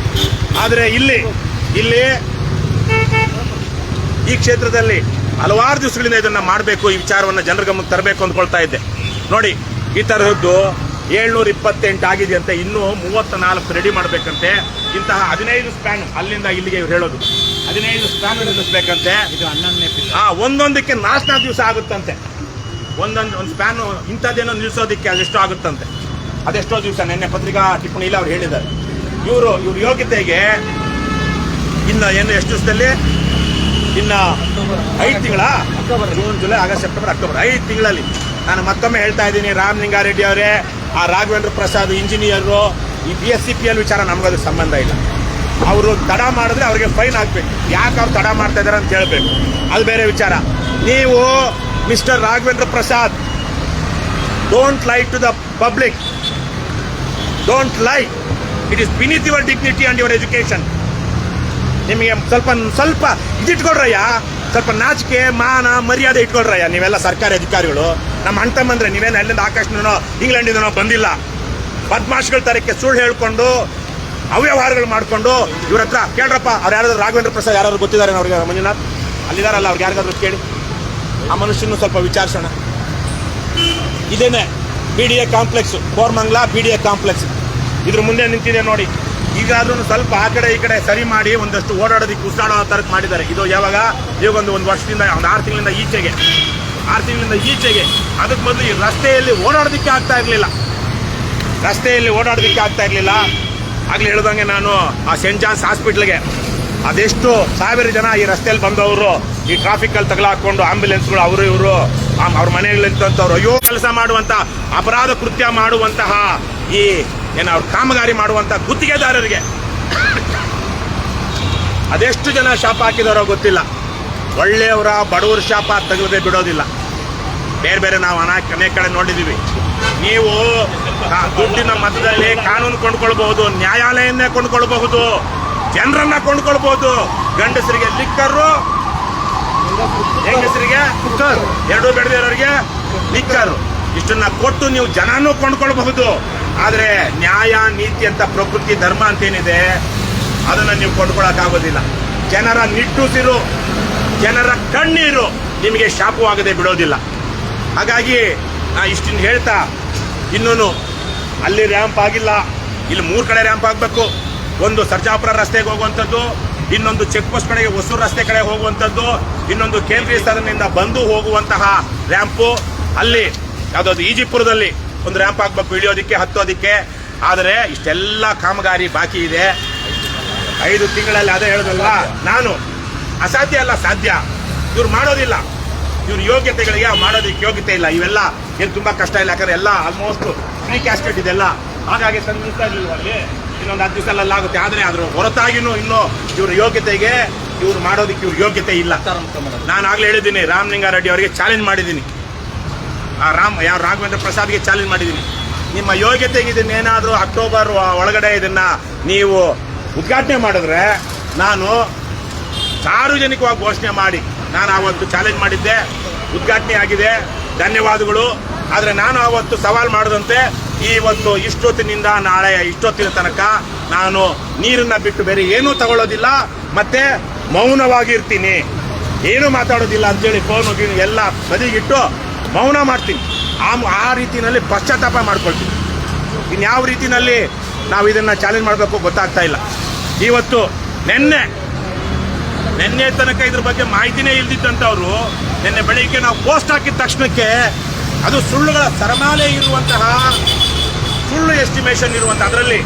ಆದರೆ ಇಲ್ಲಿ ಈ ಕ್ಷೇತ್ರದಲ್ಲಿ ಹಲವಾರು ದಿವಸಗಳಿಂದ ಇದನ್ನ ಮಾಡಬೇಕು, ಈ ವಿಚಾರವನ್ನು ಜನರ ಗಮನಕ್ಕೆ ತರಬೇಕು ಅಂದ್ಕೊಳ್ತಾ ಇದ್ದೆ. ನೋಡಿ, ಈ ತರಹದ್ದು 728 ಆಗಿದೆ ಅಂತ, ಇನ್ನೂ 34 ರೆಡಿ ಮಾಡಬೇಕಂತೆ. ಇಂತಹ 15 ಸ್ಪ್ಯಾನ್ ಅಲ್ಲಿಂದ ಇಲ್ಲಿಗೆ ಇವ್ರು ಹೇಳೋದು 15 ಸ್ಪ್ಯಾನ್ ನಿಲ್ಲಿಸಬೇಕಂತೆ. ಒಂದೊಂದಕ್ಕೆ 4 ದಿವಸ ಆಗುತ್ತಂತೆ. ಒಂದು ಸ್ಪ್ಯಾನ್ ಇಂಥದ್ದೇನೋ ನಿಲ್ಲಿಸೋದಕ್ಕೆ ಅದೆಷ್ಟೋ ಆಗುತ್ತಂತೆ. ಅದೆಷ್ಟೋ ದಿವಸ ನಿನ್ನೆ ಪತ್ರಿಕಾ ಟಿಪ್ಪಣಿಯಲ್ಲಿ ಅವ್ರು ಹೇಳಿದ್ದಾರೆ. ಇವ್ರ ಯೋಗ್ಯತೆಗೆ ಇನ್ನು ಎಷ್ಟು ದಿವಸದಲ್ಲಿ, ಇನ್ನು 5 ತಿಂಗಳ, June, July, August, September, October 5 ತಿಂಗಳಲ್ಲಿ. ನಾನು ಮತ್ತೊಮ್ಮೆ ಹೇಳ್ತಾ ಇದ್ದೀನಿ, ರಾಮಲಿಂಗಾರೆಡ್ಡಿ ಅವರೇ, ಆ ರಾಘವೇಂದ್ರ ಪ್ರಸಾದ್ ಇಂಜಿನಿಯರು, ಈ BSCPL ವಿಚಾರ ನಮಗದು ಸಂಬಂಧ ಇಲ್ಲ. ಅವರು ತಡ ಮಾಡಿದ್ರೆ ಅವ್ರಿಗೆ ಫೈನ್ ಹಾಕ್ಬೇಕು. ಯಾಕೆ ಅವ್ರು ತಡ ಮಾಡ್ತಾ ಇದ್ದಾರೆ ಅಂತ ಹೇಳ್ಬೇಕು, ಅದು ಬೇರೆ ವಿಚಾರ. ನೀವು mister Raghavendra Prasad, don't lie to the public, don't lie. It is beneath your dignity and your education. ನಿಮಗೆ ಸ್ವಲ್ಪ ಇದಿಟ್ಕೊಳ್ರಯ್ಯ, ಸ್ವಲ್ಪ ನಾಚಿಕೆ ಮಾನ ಮರ್ಯಾದೆ ಇಟ್ಕೊಳ್ರಯ್ಯ. ನೀವೆಲ್ಲ ಸರ್ಕಾರಿ ಅಧಿಕಾರಿಗಳು, ನಮ್ಮ ಅಣ್ಣ ತಮ್ಮಂದ್ರೆ ನೀವೇನು ಅಲ್ಲಿಂದ ಆಕಾಶನೋ ಇಂಗ್ಲೆಂಡಿಂದನೋ ಬಂದಿಲ್ಲ. ಬದ್ಮಾಶ್ಗಳ ತರಕ್ಕೆ ಸುಳ್ಳು ಹೇಳ್ಕೊಂಡು ಅವ್ಯವಹಾರಗಳು ಮಾಡಿಕೊಂಡು ಇವ್ರ ಹತ್ರ ಕೇಳ್ರಪ್ಪ. ಅವ್ರು ಯಾರಾದ್ರೂ ರಾಘವೇಂದ್ರ ಪ್ರಸಾದ್ ಯಾರಾದ್ರು ಗೊತ್ತಿದ್ದಾರೆ ಅವ್ರಿಗೆ? ಮಂಜುನಾಥ್ ಅಲ್ಲಿದಾರಲ್ಲ, ಅವ್ರಿಗೆ ಯಾರಿಗಾದ್ರು ಕೇಳಿ, ಆ ಮನುಷ್ಯನ ಸ್ವಲ್ಪ ವಿಚಾರಿಸೋಣ. ಇದೇನೆ BDA complex, Koramangala BDA complex. ಇದ್ರ ಮುಂದೆ ನಿಂತಿದೆ ನೋಡಿ. ಈಗಾದ್ರೂ ಸ್ವಲ್ಪ ಆ ಕಡೆ ಈ ಕಡೆ ಸರಿ ಮಾಡಿ ಒಂದಷ್ಟು ಓಡಾಡೋದಕ್ಕೆ ಉಸಿರಾಡೋ ಥರಕ್ಕೆ ಮಾಡಿದ್ದಾರೆ. ಇದು ಯಾವಾಗ ಒಂದು ವರ್ಷದಿಂದ, ಒಂದು 6 ತಿಂಗಳಿಂದ ಈಚೆಗೆ ಅದಕ್ಕೆ ಮೊದಲು ಈ ರಸ್ತೆಯಲ್ಲಿ ಓಡಾಡೋದಕ್ಕೆ ಆಗ್ತಾ ಇರಲಿಲ್ಲ. ಆಗ್ಲೇ ಹೇಳ್ದಂಗೆ ನಾನು ಆ ಸೆಂಟ್ ಜಾನ್ಸ್ ಹಾಸ್ಪಿಟ್ಲ್ಗೆ ಅದೆಷ್ಟು ಸಾವಿರ ಜನ ಈ ರಸ್ತೆಯಲ್ಲಿ ಬಂದವರು ಈ ಟ್ರಾಫಿಕಲ್ಲಿ ತಗಲಾಕೊಂಡು ಆಂಬ್ಯುಲೆನ್ಸ್ಗಳು ಅವರು ಇವರು ಅವ್ರ ಮನೆಗಳಿಂತವ್ರು ಅಯ್ಯೋ ಕೆಲಸ ಮಾಡುವಂಥ ಅಪರಾಧ ಕೃತ್ಯ ಮಾಡುವಂತಹ ಈ ಅವ್ರ ಕಾಮಗಾರಿ ಮಾಡುವಂಥ ಗುತ್ತಿಗೆದಾರರಿಗೆ ಅದೆಷ್ಟು ಜನ ಶಾಪ ಹಾಕಿದಾರೋ ಗೊತ್ತಿಲ್ಲ. ಒಳ್ಳೆಯವರ ಬಡವರ ಶಾಪ ತೆಗೆದೇ ಬಿಡೋದಿಲ್ಲ. ಬೇರೆ ನಾವು ಅನೇಕ ಕಡೆ ನೋಡಿದ್ದೀವಿ. ನೀವು ದುಡ್ಡಿನ ಮತದಲ್ಲಿ ಕಾನೂನು ಕೊಂಡ್ಕೊಳ್ಬಹುದು, ನ್ಯಾಯಾಲಯನ್ನೇ ಕೊಂಡ್ಕೊಳ್ಬಹುದು, ಜನರನ್ನ ಕೊಂಡ್ಕೊಳ್ಬಹುದು. ಗಂಡಸರಿಗೆ ಲಿಕ್ಕರು, ಹೆಂಗಸರಿಗೆ ಎರಡೂ ಬೆಳೆದಿರೋರಿಗೆ ಲಿಕ್ಕರು. ಇಷ್ಟನ್ನ ಕೊಟ್ಟು ನೀವು ಜನನೂ ಕೊಂಡ್ಕೊಳ್ಬಹುದು. ಆದ್ರೆ ನ್ಯಾಯ, ನೀತಿ ಅಂತ, ಪ್ರಕೃತಿ, ಧರ್ಮ ಅಂತೇನಿದೆ ಅದನ್ನ ನೀವು ಕೊಂಡ್ಕೊಳಕ್ಕಾಗೋದಿಲ್ಲ. ಜನರ ನಿಟ್ಟುಸಿರು, ಜನರ ಕಣ್ಣೀರು ನಿಮಗೆ ಶಾಪವಾಗದೆ ಬಿಡೋದಿಲ್ಲ. ಹಾಗಾಗಿ ಇಷ್ಟನ್ನು ಹೇಳ್ತಾ, ಇನ್ನೂ ಅಲ್ಲಿ ರ್ಯಾಂಪ್ ಆಗಿಲ್ಲ, ಇಲ್ಲಿ 3 ಕಡೆ ರ್ಯಾಂಪ್ ಆಗಬೇಕು. ಒಂದು ಸರ್ಜಾಪುರ ರಸ್ತೆಗೆ ಹೋಗುವಂಥದ್ದು, ಇನ್ನೊಂದು ಚೆಕ್ ಪೋಸ್ಟ್ ಕಡೆಗೆ ಹೊಸೂರು ರಸ್ತೆ ಕಡೆ ಹೋಗುವಂಥದ್ದು, ಇನ್ನೊಂದು ಕೇಂದ್ರೀಯ ಸದನದಿಂದ ಬಂದು ಹೋಗುವಂತಹ ರ್ಯಾಂಪು. ಅಲ್ಲಿ ಯಾವುದಾದ್ರು ಈಜಿಪುರದಲ್ಲಿ ಒಂದು ರ್ಯಾಂಪ್ ಆಗಬೇಕು, ಇಳಿಯೋದಕ್ಕೆ ಹತ್ತೋದಕ್ಕೆ. ಆದರೆ ಇಷ್ಟೆಲ್ಲ ಕಾಮಗಾರಿ ಬಾಕಿ ಇದೆ. 5 ತಿಂಗಳಲ್ಲಿ ಅದೇ ಹೇಳೋದಲ್ಲ ನಾನು, ಅಸಾಧ್ಯ ಅಲ್ಲ, ಸಾಧ್ಯ. ಇವ್ರು ಮಾಡೋದಿಲ್ಲ, ಇವ್ರ ಯೋಗ್ಯತೆಗಳಿಗೆ ಮಾಡೋದಕ್ಕೆ ಯೋಗ್ಯತೆ ಇಲ್ಲ. ಇವೆಲ್ಲ ಏನು ತುಂಬ ಕಷ್ಟ ಇಲ್ಲ, ಯಾಕಂದ್ರೆ ಎಲ್ಲ ಆಲ್ಮೋಸ್ಟ್ ಫ್ರೀ ಕ್ಯಾಸ್ಕೆಟ್ ಇದೆಲ್ಲ. ಹಾಗಾಗಿ ತಂದಿಸ್ತಾ ಇರಲಿಲ್ಲ ಅಲ್ಲಿ, ಇನ್ನೊಂದು 10 ದಿವಸದಲ್ಲಿ ಆಗುತ್ತೆ. ಆದರೆ ಅದ್ರ ಹೊರತಾಗಿನೂ ಇನ್ನೂ ಇವ್ರ ಯೋಗ್ಯತೆಗೆ, ಇವ್ರು ಮಾಡೋದಕ್ಕೆ ಇವ್ರ ಯೋಗ್ಯತೆ ಇಲ್ಲ. ನಾನು ಆಗ್ಲೇ ಹೇಳಿದ್ದೀನಿ, ರಾಮಲಿಂಗಾರೆಡ್ಡಿ ಅವರಿಗೆ ಚಾಲೆಂಜ್ ಮಾಡಿದ್ದೀನಿ, ರಾಘವೇಂದ್ರ ಪ್ರಸಾದ್ಗೆ ಚಾಲೆಂಜ್ ಮಾಡಿದ್ದೀನಿ. ನಿಮ್ಮ ಯೋಗ್ಯತೆಗೆ ಇದನ್ನೇನಾದರೂ ಅಕ್ಟೋಬರ್ ಒಳಗಡೆ ಇದನ್ನ ನೀವು ಉದ್ಘಾಟನೆ ಮಾಡಿದ್ರೆ ನಾನು ಸಾರ್ವಜನಿಕವಾಗಿ ಘೋಷಣೆ ಮಾಡಿ, ನಾನು ಆವತ್ತು ಚಾಲೆಂಜ್ ಮಾಡಿದ್ದೆ, ಉದ್ಘಾಟನೆ ಆಗಿದೆ, ಧನ್ಯವಾದಗಳು. ಆದರೆ ನಾನು ಆವತ್ತು ಸವಾಲು ಮಾಡದಂತೆ ಇವತ್ತು ಇಷ್ಟೊತ್ತಿನಿಂದ ನಾಳೆ ಇಷ್ಟೊತ್ತಿನ ತನಕ ನಾನು ನೀರನ್ನ ಬಿಟ್ಟು ಬೇರೆ ಏನೂ ತಗೊಳ್ಳೋದಿಲ್ಲ, ಮತ್ತೆ ಮೌನವಾಗಿರ್ತೀನಿ, ಏನೂ ಮಾತಾಡೋದಿಲ್ಲ ಅಂತೇಳಿ ಫೋನ್ ಎಲ್ಲ ಬದಿಗಿಟ್ಟು ಮೌನ ಮಾಡ್ತೀನಿ. ಆ ರೀತಿಯಲ್ಲಿ ಪಶ್ಚಾತ್ತಾಪ ಮಾಡ್ಕೊಳ್ತೀನಿ. ಇನ್ಯಾವ ರೀತಿಯಲ್ಲಿ ನಾವು ಇದನ್ನು ಚಾಲೆಂಜ್ ಮಾಡಬೇಕು ಗೊತ್ತಾಗ್ತಾ ಇಲ್ಲ. ಇವತ್ತು ನಿನ್ನೆ ತನಕ ಇದ್ರ ಬಗ್ಗೆ ಮಾಹಿತಿನೇ ಇಲ್ದಿದ್ದಂಥವ್ರು ನಿನ್ನೆ ಬೆಳಿಗ್ಗೆ ನಾವು ಪೋಸ್ಟ್ ಹಾಕಿದ ತಕ್ಷಣಕ್ಕೆ ಅದು ಸುಳ್ಳುಗಳ ಸರಮಾಲೆ ಇರುವಂತಹ, ಸುಳ್ಳು ಎಸ್ಟಿಮೇಷನ್ ಇರುವಂಥ, ಅದರಲ್ಲಿ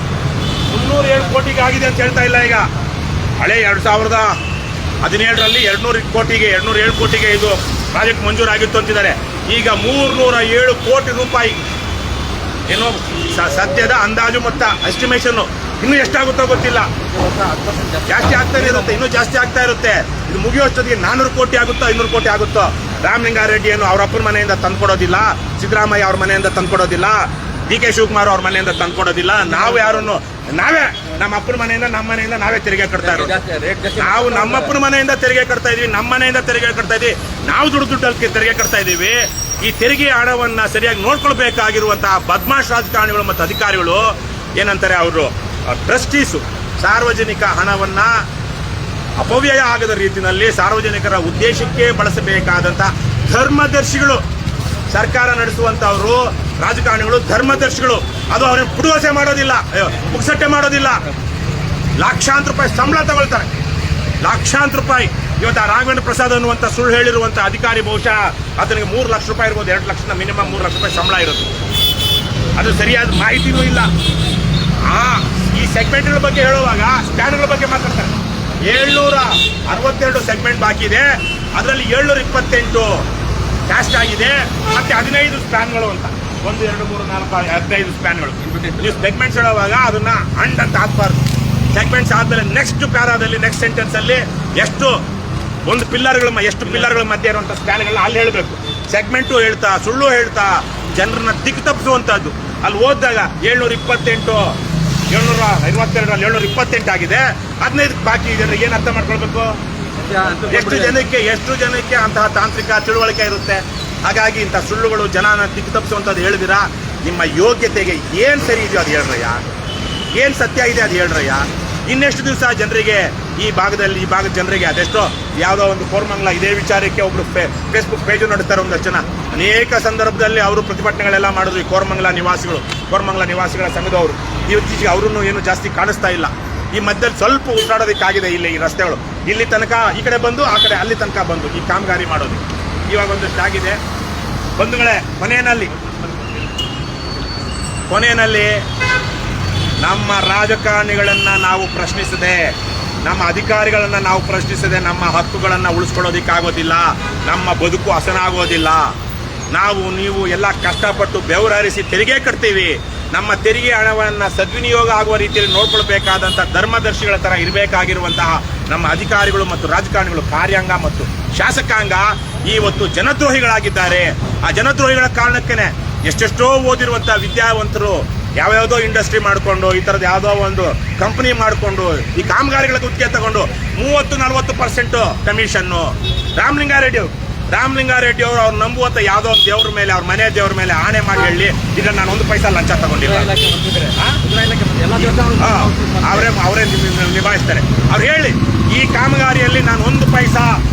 307 ಕೋಟಿಗೆ ಆಗಿದೆ ಅಂತ ಹೇಳ್ತಾ ಇಲ್ಲ. ಈಗ ಹಳೆ 2017ರಲ್ಲಿ 207 ಕೋಟಿಗೆ ಇದು ಪ್ರಾಜೆಕ್ಟ್ ಮಂಜೂರಾಗಿತ್ತು ಅಂತಿದ್ದಾರೆ. ಈಗ 307 ಕೋಟಿ ರೂಪಾಯಿ ಏನೋ ಸದ್ಯದ ಅಂದಾಜು ಮೊತ್ತ, ಎಸ್ಟಿಮೇಷನ್. ಇನ್ನೂ ಎಷ್ಟಾಗುತ್ತೋ ಗೊತ್ತಿಲ್ಲ, ಜಾಸ್ತಿ ಆಗ್ತಾನೆ ಇರುತ್ತೆ, ಇನ್ನೂ ಜಾಸ್ತಿ ಆಗ್ತಾ ಇರುತ್ತೆ. ಇದು ಮುಗಿಯೋಷ್ಟೊತ್ತಿಗೆ 400 ಕೋಟಿ ಆಗುತ್ತೋ 500 ಕೋಟಿ ಆಗುತ್ತೋ. ರಾಮಲಿಂಗಾರೆಡ್ಡಿಯನ್ನು ಅವ್ರ ಅಪ್ಪನ ಮನೆಯಿಂದ ತಂದ್ಕೊಡೋದಿಲ್ಲ, ಸಿದ್ದರಾಮಯ್ಯ ಅವ್ರ ಮನೆಯಿಂದ ತಂದ್ಕೊಡೋದಿಲ್ಲ, DK ಶಿವಕುಮಾರ್ ಅವ್ರ ಮನೆಯಿಂದ ತಂದ್ಕೊಡೋದಿಲ್ಲ. ನಾವು ಯಾರನ್ನು ನಾವೇ ನಮ್ಮ ಅಪ್ಪನ ಮನೆಯಿಂದ, ನಮ್ಮ ಮನೆಯಿಂದ ನಾವೇ ತೆರಿಗೆ ಕಟ್ತಾ ಇರೋದು. ನಾವು ನಮ್ಮ ಅಪ್ಪನ ಮನೆಯಿಂದ ತೆರಿಗೆ ಕಟ್ತಾ ಇದೀವಿ, ನಮ್ಮ ಮನೆಯಿಂದ ತೆರಿಗೆ ಕಟ್ತಾ ಇದೀವಿ, ನಾವು ದುಡ್ಡಲ್ಲಿ ತೆರಿಗೆ ಕಟ್ತಾ ಇದೀವಿ. ಈ ತೆರಿಗೆ ಹಣವನ್ನ ಸರಿಯಾಗಿ ನೋಡ್ಕೊಳ್ಬೇಕಾಗಿರುವಂತಹ ಬದ್ಮಾಶ್ ರಾಜಕಾರಣಿಗಳು ಮತ್ತು ಅಧಿಕಾರಿಗಳು ಏನಂತಾರೆ, ಅವರು ಟ್ರಸ್ಟೀಸು, ಸಾರ್ವಜನಿಕ ಹಣವನ್ನ ಅಪವ್ಯಯ ಆಗದ ರೀತಿಯಲ್ಲಿ ಸಾರ್ವಜನಿಕರ ಉದ್ದೇಶಕ್ಕೆ ಬಳಸಬೇಕಾದಂಥ ಧರ್ಮದರ್ಶಿಗಳು. ಸರ್ಕಾರ ನಡೆಸುವಂತವರು ರಾಜಕಾರಣಿಗಳು ಧರ್ಮದರ್ಶಿಗಳು. ಅದು ಅವ್ರನ್ನ ಪುಡುವಸೆ ಮಾಡೋದಿಲ್ಲ, ಪುಕ್ಸಟ್ಟೆ ಮಾಡೋದಿಲ್ಲ. ಲಕ್ಷಾಂತರ ರೂಪಾಯಿ ಸಂಬಳ ತಗೊಳ್ತಾರೆ, ಲಕ್ಷಾಂತರ ರೂಪಾಯಿ. ಇವತ್ತು ಆ ರಾಘವೇಂದ್ರ ಪ್ರಸಾದ್ ಅನ್ನುವಂಥ ಸುಳ್ಳು ಹೇಳಿರುವಂಥ ಅಧಿಕಾರಿ ಬಹುಶಃ ಆತನಿಗೆ 3 ಲಕ್ಷ ರೂಪಾಯಿ ಇರ್ಬೋದು, 2 ಲಕ್ಷ ಮಿನಿಮಮ್ 3 ಲಕ್ಷ ರೂಪಾಯಿ ಸಂಬಳ ಇರುತ್ತೆ. ಅದು ಸರಿಯಾದ ಮಾಹಿತಿನೂ ಇಲ್ಲ. ಈ ಸೆಗ್ಮೆಂಟ್ಗಳ ಬಗ್ಗೆ ಹೇಳುವಾಗ ಸ್ಪ್ಯಾನ್ಗಳ ಬಗ್ಗೆ ಮಾತಾಡ್ತಾರೆ. 762 ಸೆಗ್ಮೆಂಟ್ ಬಾಕಿ ಇದೆ, ಅದರಲ್ಲಿ 728 ಕ್ಯಾಸ್ಟ್ ಆಗಿದೆ, ಮತ್ತೆ 15 ಸ್ಪ್ಯಾನ್ಗಳು ಅಂತ, 1 2 3 4 15 ಸ್ಪ್ಯಾನ್ಗಳು. ನೀವು ಸೆಗ್ಮೆಂಟ್ಸ್ ಹೇಳುವಾಗ ಅದನ್ನ ಅಂಡ್ ಅಂತ ಹಾಕ್ಬಾರ್ದು. ಸೆಗ್ಮೆಂಟ್ಸ್ ಆದ್ಮೇಲೆ ನೆಕ್ಸ್ಟ್ ಪ್ಯಾರಾದಲ್ಲಿ, ನೆಕ್ಸ್ಟ್ ಸೆಂಟೆನ್ಸ್ ಅಲ್ಲಿ ಎಷ್ಟು ಪಿಲ್ಲರ್ಗಳ ಮಧ್ಯೆ ಇರುವಂತ ಸ್ಪ್ಯಾನ್ಗಳನ್ನ ಅಲ್ಲಿ ಹೇಳಬೇಕು. ಸೆಗ್ಮೆಂಟು ಹೇಳ್ತಾ, ಸುಳ್ಳು ಹೇಳ್ತಾ ಜನರನ್ನ ದಿಕ್ಕು ತಪ್ಪಿಸುವಂತದ್ದು. ಅಲ್ಲಿ ಓದಿದಾಗ 728 752ರಲ್ಲಿ 728 ಆಗಿದೆ, 15 ಬಾಕಿ ಇದೆ. ಏನ್ ಅರ್ಥ ಮಾಡ್ಕೊಳ್ಬೇಕು? ಎಷ್ಟು ಜನಕ್ಕೆ ಅಂತಹ ತಾಂತ್ರಿಕ ತಿಳುವಳಿಕೆ ಇರುತ್ತೆ. ಹಾಗಾಗಿ ಇಂಥ ಸುಳ್ಳುಗಳು ಜನನ ದಿಕ್ಕು ತಪ್ಪಿಸುವಂಥದ್ದು ಹೇಳಿದಿರಾ. ನಿಮ್ಮ ಯೋಗ್ಯತೆಗೆ ಏನ್ ಸರಿ ಇದೆಯೋ ಅದು ಹೇಳ್ರಯ್ಯ, ಏನ್ ಸತ್ಯ ಇದೆ ಅದು ಹೇಳ್ರಯ್ಯ. ಇನ್ನೆಷ್ಟು ದಿವಸ ಜನರಿಗೆ ಈ ಭಾಗದ ಜನರಿಗೆ ಅದೆಷ್ಟೋ ಯಾವುದೋ ಒಂದು ಕೋರಮಂಗಲ ಇದೇ ವಿಚಾರಕ್ಕೆ ಒಬ್ರು ಫೇಸ್ಬುಕ್ ಪೇಜು ನಡೆಸ್ತಾರೆ ಒಂದಷ್ಟು ಜನ. ಅನೇಕ ಸಂದರ್ಭದಲ್ಲಿ ಅವರು ಪ್ರತಿಭಟನೆಗಳೆಲ್ಲ ಮಾಡಿದ್ರು. ಈ ಕೋರಮಂಗಲ ನಿವಾಸಿಗಳ ಸಂಘದವರು ಇತ್ತೀಚೆಗೆ ಅವ್ರನ್ನು ಏನು ಜಾಸ್ತಿ ಕಾಣಿಸ್ತಾ ಇಲ್ಲ. ಈ ಮಧ್ಯದಲ್ಲಿ ಸ್ವಲ್ಪ ಉಸಿರಾಡೋದಕ್ಕಾಗಿದೆ ಇಲ್ಲಿ ಈ ರಸ್ತೆಗಳು. ಇಲ್ಲಿ ತನಕ ಈ ಕಡೆ ಬಂದು, ಆ ಕಡೆ ಅಲ್ಲಿ ತನಕ ಬಂದು ಈ ಕಾಮಗಾರಿ ಮಾಡೋದು ಇವಾಗ ಒಂದಷ್ಟು ಆಗಿದೆ. ಬಂಧುಗಳೇ, ಕೊನೆಯಲ್ಲಿ ನಮ್ಮ ರಾಜಕಾರಣಿಗಳನ್ನ ನಾವು ಪ್ರಶ್ನಿಸದೆ, ನಮ್ಮ ಅಧಿಕಾರಿಗಳನ್ನ ನಾವು ಪ್ರಶ್ನಿಸದೆ ನಮ್ಮ ಹಕ್ಕುಗಳನ್ನ ಉಳಿಸ್ಕೊಳ್ಳೋದಿಕ್ಕಾಗೋದಿಲ್ಲ. ನಮ್ಮ ಬದುಕು ಹಸನಾಗೋದಿಲ್ಲ. ನೀವು ಎಲ್ಲ ಕಷ್ಟಪಟ್ಟು ಬೆವರರಿಸಿ ತೆರಿಗೆ ಕಟ್ತೀವಿ. ನಮ್ಮ ತೆರಿಗೆ ಹಣವನ್ನು ಸದ್ವಿನಿಯೋಗ ಆಗುವ ರೀತಿಯಲ್ಲಿ ನೋಡ್ಕೊಳ್ಬೇಕಾದಂಥ ಧರ್ಮದರ್ಶಿಗಳ ಥರ ಇರಬೇಕಾಗಿರುವಂತಹ ನಮ್ಮ ಅಧಿಕಾರಿಗಳು ಮತ್ತು ರಾಜಕಾರಣಿಗಳು, ಕಾರ್ಯಾಂಗ ಮತ್ತು ಶಾಸಕಾಂಗ ಇವತ್ತು ಜನದ್ರೋಹಿಗಳಾಗಿದ್ದಾರೆ. ಆ ಜನದ್ರೋಹಿಗಳ ಕಾರಣಕ್ಕೇ ಎಷ್ಟೆಷ್ಟೋ ಓದಿರುವಂಥ ವಿದ್ಯಾವಂತರು ಯಾವ್ಯಾವುದೋ ಇಂಡಸ್ಟ್ರಿ ಮಾಡಿಕೊಂಡು ಈ ಥರದ್ದು ಯಾವುದೋ ಒಂದು ಕಂಪನಿ ಮಾಡಿಕೊಂಡು ಈ ಕಾಮಗಾರಿಗಳ ಗುತ್ತಿಗೆ ತಗೊಂಡು 30-40% ಕಮಿಷನ್ನು. ರಾಮಲಿಂಗಾರೆಡ್ಡಿ ಅವರು ಅವ್ರು ನಂಬುವಂಥ ಯಾವುದೋ ಒಂದು ದೇವ್ರ ಮೇಲೆ, ಅವ್ರ ಮನೆ ದೇವ್ರ ಮೇಲೆ ಆಣೆ ಮಾಡಿ ಹೇಳಿ ಇದನ್ನು ನಾನು 1 ಪೈಸಾ ಲಂಚ ತಗೊಂಡಿಲ್ಲ, ಅವರೇ ನಿಭಾಯಿಸ್ತಾರೆ. ಅವ್ರು ಹೇಳಿ ಈ ಕಾಮಗಾರಿಯಲ್ಲಿ ನಾನು 1 ಪೈಸಾ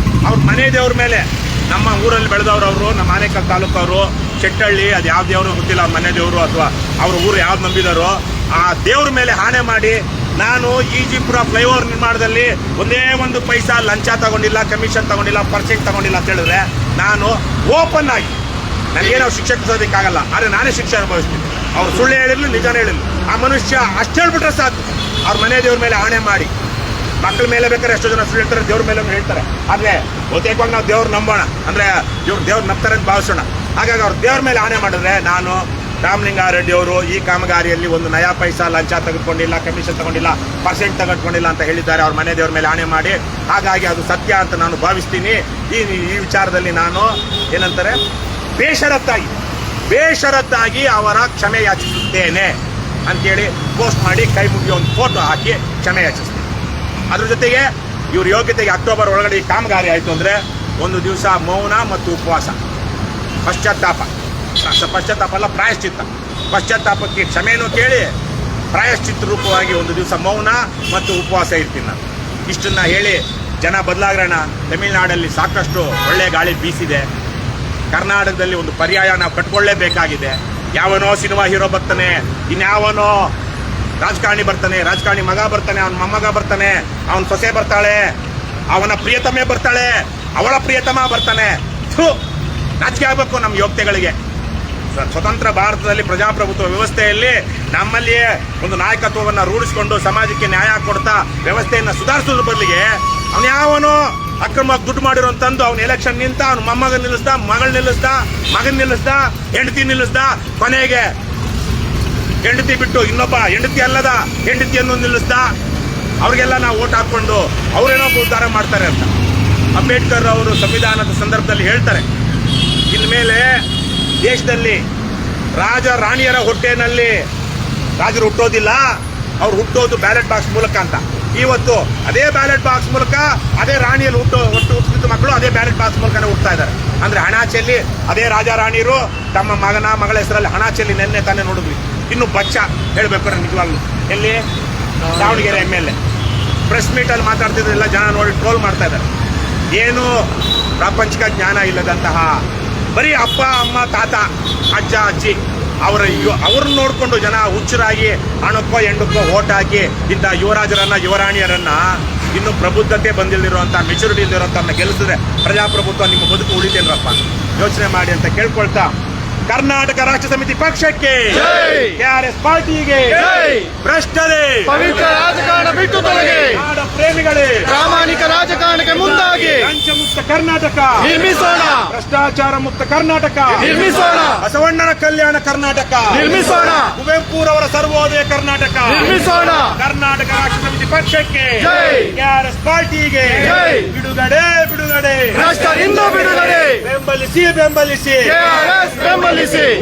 ಅವ್ರ ಮನೆ ದೇವ್ರ ಮೇಲೆ, ನಮ್ಮ ಊರಲ್ಲಿ ಬೆಳೆದವರು ಅವರು, ನಮ್ಮ ಆನೇಕಲ್ ತಾಲೂಕವರು, ಚೆಟ್ಟಳ್ಳಿ, ಅದು ಯಾವ ದೇವರು ಗೊತ್ತಿಲ್ಲ, ಅವ್ರ ಮನೆ ದೇವರು ಅಥವಾ ಅವ್ರ ಊರು ಯಾವ್ದು ನಂಬಿದಾರೋ ಆ ದೇವ್ರ ಮೇಲೆ ಆಣೆ ಮಾಡಿ ನಾನು ಈಜಿಪುರ ಫ್ಲೈಓವರ್ ನಿರ್ಮಾಣದಲ್ಲಿ 1 ಪೈಸಾ ಲಂಚ ತಗೊಂಡಿಲ್ಲ, ಕಮಿಷನ್ ತಗೊಂಡಿಲ್ಲ, ಪರ್ಸೆಂಟ್ ತಗೊಂಡಿಲ್ಲ ಅಂತ ಹೇಳಿದ್ರೆ ನಾನು ಓಪನ್ ಆಗಿ, ನನಗೇನು ಅವ್ರು ಶಿಕ್ಷೆ ಕೊಡೋದಕ್ಕಾಗಲ್ಲ, ಆದರೆ ನಾನೇ ಶಿಕ್ಷೆ ಅನುಭವಿಸ್ತೀನಿ. ಅವ್ರು ಸುಳ್ಳು ಹೇಳಿರ್ಲಿ ನಿಜಾನೇ ಹೇಳಿರ್ಲಿ, ಆ ಮನುಷ್ಯ ಅಷ್ಟು ಹೇಳ್ಬಿಟ್ರೆ ಸಾಕು. ಅವ್ರ ಮನೆ ದೇವ್ರ ಮೇಲೆ ಆಣೆ ಮಾಡಿ, ಮಕ್ಕಳ ಮೇಲೆ ಬೇಕಾದ್ರೆ ಎಷ್ಟೋ ಜನ ಸುಳ್ಳು ಹೇಳ್ತಾರೆ, ದೇವ್ರ ಮೇಲೆ ಹೇಳ್ತಾರೆ. ಆದರೆ ಬಹುತೇಕವಾಗಿ ನಾವು ದೇವ್ರು ನಂಬೋಣ, ಅಂದರೆ ಇವ್ರು ದೇವ್ರು ನಂಬ್ತಾರೆ ಅಂತ ಭಾವಿಸೋಣ. ಹಾಗಾಗಿ ಅವ್ರು ದೇವ್ರ ಮೇಲೆ ಆಣೆ ಮಾಡಿದ್ರೆ ನಾನು ರಾಮಲಿಂಗಾರೆಡ್ಡಿ ಅವರು ಈ ಕಾಮಗಾರಿಯಲ್ಲಿ 1 ನಯಾ ಪೈಸಾ ಲಂಚ ತೆಗೆದುಕೊಂಡಿಲ್ಲ, ಕಮಿಷನ್ ತಗೊಂಡಿಲ್ಲ, ಪರ್ಸೆಂಟ್ ತೆಗೆದುಕೊಂಡಿಲ್ಲ ಅಂತ ಹೇಳಿದ್ದಾರೆ ಅವ್ರ ಮನೆ ದೇವ್ರ ಮೇಲೆ ಆಣೆ ಮಾಡಿ. ಹಾಗಾಗಿ ಅದು ಸತ್ಯ ಅಂತ ನಾನು ಭಾವಿಸ್ತೀನಿ. ಈ ವಿಚಾರದಲ್ಲಿ ನಾನು ಏನಂತಾರೆ ಬೇಷರತ್ತಾಗಿ ಅವರ ಕ್ಷಮೆ ಯಾಚಿಸುತ್ತೇನೆ ಅಂತೇಳಿ ಪೋಸ್ಟ್ ಮಾಡಿ ಕೈ ಮುಗಿಯೋ ಒಂದು ಫೋಟೋ ಹಾಕಿ ಕ್ಷಮೆ ಯಾಚಿಸ್ತೀನಿ. ಅದ್ರ ಜೊತೆಗೆ ಇವ್ರ ಯೋಗ್ಯತೆಗೆ ಅಕ್ಟೋಬರ್ ಒಳಗಡೆ ಈ ಕಾಮಗಾರಿ ಆಯಿತು ಅಂದರೆ 1 ದಿವಸ ಮೌನ ಮತ್ತು ಉಪವಾಸ, ಪಶ್ಚಾತ್ತಾಪ ಅಲ್ಲ ಪ್ರಾಯಶ್ಚಿತ್ತ, ಪಶ್ಚಾತ್ತಾಪಕ್ಕೆ ಕ್ಷಮೆನೂ ಕೇಳಿ ಪ್ರಾಯಶ್ಚಿತ್ತ ರೂಪವಾಗಿ 1 ದಿವಸ ಮೌನ ಮತ್ತು ಉಪವಾಸ ಇರ್ತೀನಿ ನಾನು. ಇಷ್ಟನ್ನ ಹೇಳಿ ಜನ ಬದಲಾಗೋಣ. ತಮಿಳುನಾಡಲ್ಲಿ ಸಾಕಷ್ಟು ಒಳ್ಳೆ ಗಾಳಿ ಬೀಸಿದೆ. ಕರ್ನಾಟಕದಲ್ಲಿ ಒಂದು ಪರ್ಯಾಯ ನಾವು ಕಟ್ಕೊಳ್ಳೇಬೇಕಾಗಿದೆ. ಯಾವನೋ ಸಿನಿಮಾ ಹೀರೋ ಬರ್ತಾನೆ, ಇನ್ಯಾವನೋ ರಾಜಕಾರಣಿ ಬರ್ತಾನೆ, ರಾಜಕಾರಣಿ ಮಗ ಬರ್ತಾನೆ, ಅವನ ಮೊಮ್ಮಗ ಬರ್ತಾನೆ, ಅವನ ಸೊಸೆ ಬರ್ತಾಳೆ, ಅವನ ಪ್ರಿಯತಮೆ ಬರ್ತಾಳೆ, ಅವಳ ಪ್ರಿಯತಮ ಬರ್ತಾನೆ. ನಾಚಿಕೆ ಆಗಬೇಕು ನಮ್ಮ ಯೋಗ್ಯತೆಗಳಿಗೆ. ಸ್ವತಂತ್ರ ಭಾರತದಲ್ಲಿ ಪ್ರಜಾಪ್ರಭುತ್ವ ವ್ಯವಸ್ಥೆಯಲ್ಲಿ ನಮ್ಮಲ್ಲಿಯೇ ಒಂದು ನಾಯಕತ್ವವನ್ನು ರೂಢಿಸಿಕೊಂಡು ಸಮಾಜಕ್ಕೆ ನ್ಯಾಯ ಕೊಡ್ತಾ ವ್ಯವಸ್ಥೆಯನ್ನು ಸುಧಾರಿಸೋದ್ರ ಬದಲಿಗೆ ಅವನು ಯಾವನೋ ಅಕ್ರಮವಾಗಿ ದುಡ್ಡು ಮಾಡಿರೋ ತಂದು ಅವನು ಎಲೆಕ್ಷನ್ ನಿಂತ, ಅವನು ಮೊಮ್ಮಗನ ನಿಲ್ಲಿಸ್ದ, ಮಗಳನ್ನ ನಿಲ್ಲಿಸ್ದ, ಮಗನ ನಿಲ್ಲಿಸ್ದ, ಹೆಂಡತಿ ನಿಲ್ಲಿಸ್ದ, ಕೊನೆಗೆ ಹೆಂಡತಿ ಬಿಟ್ಟು ಇನ್ನೊಬ್ಬ ಹೆಂಡತಿ ಅಲ್ಲದ ಹೆಂಡತಿಯನ್ನು ನಿಲ್ಲಿಸ್ದ. ಅವ್ರಿಗೆಲ್ಲ ನಾವು ಓಟ್ ಹಾಕ್ಕೊಂಡು ಅವರೇನೋ ಉದ್ಧಾರ ಮಾಡ್ತಾರೆ ಅಂತ. ಅಂಬೇಡ್ಕರ್ ಅವರು ಸಂವಿಧಾನದ ಸಂದರ್ಭದಲ್ಲಿ ಹೇಳ್ತಾರೆ, ಇನ್ಮೇಲೆ ದೇಶದಲ್ಲಿ ರಾಜ ರಾಣಿಯರ ಹೊಟ್ಟೆನಲ್ಲಿ ರಾಜರು ಹುಟ್ಟೋದಿಲ್ಲ, ಅವ್ರು ಹುಟ್ಟೋದು ಬ್ಯಾಲೆಟ್ ಬಾಕ್ಸ್ ಮೂಲಕ ಅಂತ. ಇವತ್ತು ಅದೇ ಬ್ಯಾಲೆಟ್ ಬಾಕ್ಸ್ ಮೂಲಕ ಅದೇ ರಾಣಿಯಲ್ಲಿ ಹುಟ್ಟಿದ ಮಕ್ಕಳು ಅದೇ ಬ್ಯಾಲೆಟ್ ಬಾಕ್ಸ್ ಮೂಲಕನೇ ಹುಡ್ತಾ ಇದ್ದಾರೆ. ಅಂದ್ರೆ ಹಣ ಚೆಲ್ಲಿ ಅದೇ ರಾಜ ರಾಣಿಯರು ತಮ್ಮ ಮಗಳ ಹೆಸರಲ್ಲಿ ಹಣ ಚೆಲ್ಲಿ ನೆನ್ನೆ ತಾನೇ ನೋಡಿದ್ವಿ. ಇನ್ನು ಬಚ್ಚ ಹೇಳಬೇಕು ನಿಜವಾಗ್ಲು, ಎಲ್ಲಿ ದಾವಣಗೆರೆ MLA ಪ್ರೆಸ್ ಮೀಟಲ್ಲಿ ಮಾತಾಡ್ತಿದ್ರೆಲ್ಲ ಜನ ನೋಡಿ ಟ್ರೋಲ್ ಮಾಡ್ತಾ ಇದ್ದಾರೆ. ಏನು ಪ್ರಾಪಂಚಿಕ ಜ್ಞಾನ ಇಲ್ಲದಂತಹ ಬರೀ ಅಪ್ಪ ಅಮ್ಮ ತಾತ ಅಜ್ಜ ಅಜ್ಜಿ ಅವ್ರನ್ನ ನೋಡಿಕೊಂಡು ಜನ ಹುಚ್ಚರಾಗಿ ಹಣಕ್ಕೋ ಎಂಡಕ್ಕೋ ಓಟ್ ಹಾಕಿ ಇಂಥ ಯುವರಾಜರನ್ನ ಯುವರಾಣಿಯರನ್ನ ಇನ್ನು ಪ್ರಬುದ್ಧತೆ ಬಂದಿಲ್ಲಿರುವಂಥ ಮೆಚುರಿಟಿ ಇಲ್ಲಿರುವಂಥವ್ರನ್ನ ಗೆಲ್ಲಿಸಿದ್ರೆ ಪ್ರಜಾಪ್ರಭುತ್ವ ನಿಮ್ಮ ಬದುಕು ಉಳಿತೇನ್ರಪ್ಪ, ಯೋಚನೆ ಮಾಡಿ ಅಂತ ಕೇಳ್ಕೊಳ್ತಾ ಕರ್ನಾಟಕ ರಾಷ್ಟ್ರ ಸಮಿತಿ ಪಕ್ಷಕ್ಕೆ, KRS ಪಾರ್ಟಿಗೆ, ಭ್ರಷ್ಟರೇ ಪವಿತ್ರ ರಾಜಕಾರಣ ಬಿಟ್ಟು ತೊಲಗಿ, ನಾಡ ಪ್ರೇಮಿಗಳೇ ಪ್ರಾಮಾಣಿಕ ರಾಜಕಾರಣಕ್ಕೆ ಮುಂದಾಗಿ ಲಂಚ ಮುಕ್ತ ಕರ್ನಾಟಕ ನಿರ್ಮಿಸೋಣ, ಭ್ರಷ್ಟಾಚಾರ ಮುಕ್ತ ಕರ್ನಾಟಕ ನಿರ್ಮಿಸೋಣ, ಬಸವಣ್ಣನ ಕಲ್ಯಾಣ ಕರ್ನಾಟಕ ನಿರ್ಮಿಸೋಣ, ಕುವೆಂಪುರವರ ಸರ್ವೋದಯ ಕರ್ನಾಟಕ ನಿರ್ಮಿಸೋಣ. ಕರ್ನಾಟಕ ರಾಷ್ಟ್ರ ಸಮಿತಿ ಪಕ್ಷಕ್ಕೆ, ಜೈ. KRS ಪಾರ್ಟಿಗೆ ಜೈ. ಬಿಡುಗಡೆ ಭ್ರಷ್ಟರಿಂದ ಬಿಡುಗಡೆ, ಬೆಂಬಲಿಸಿ KRS ಬೆಂಬಲಿಸಿ,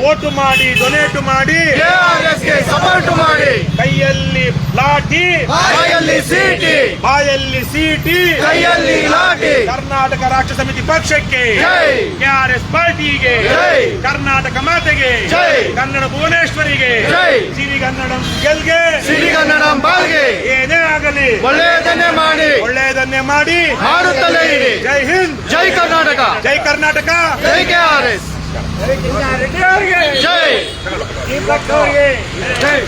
ಓಟು ಮಾಡಿ, ಡೊನೇಟ್ ಮಾಡಿ, KRS ಗೆ ಸಪೋರ್ಟ್ ಮಾಡಿ, ಕೈಯಲ್ಲಿ ಲಾಠಿ ಬಾಯಲ್ಲಿ ಸೀಟಿ, ಕೈಯಲ್ಲಿ ಲಾಠಿ, ಕರ್ನಾಟಕ ರಾಷ್ಟ್ರ ಸಮಿತಿ ಪಕ್ಷಕ್ಕೆ, ಜೈ. KRS ಪಾರ್ಟಿಗೆ, ಜೈ. ಕರ್ನಾಟಕ ಮಾತೆಗೆ, ಜೈ. ಕನ್ನಡ ಭುವನೇಶ್ವರಿಗೆ, ಜೈ. ಸಿರಿಗನ್ನಡಂ ಗೆಲ್ಗೆ, ಸಿರಿಗನ್ನಡಂ ಬಾಳ್ಗೆ, ಏನೇ ಆಗಲಿ ಒಳ್ಳೆಯದನ್ನೇ ಮಾಡಿ ಮಾಡುತ್ತಲೇ ಇರಿ. ಜೈ ಹಿಂದ್, ಜೈ ಕರ್ನಾಟಕ, ಜೈ ಕರ್ನಾಟಕ, ಜೈ KRS, ಜೈ. ಜೈ.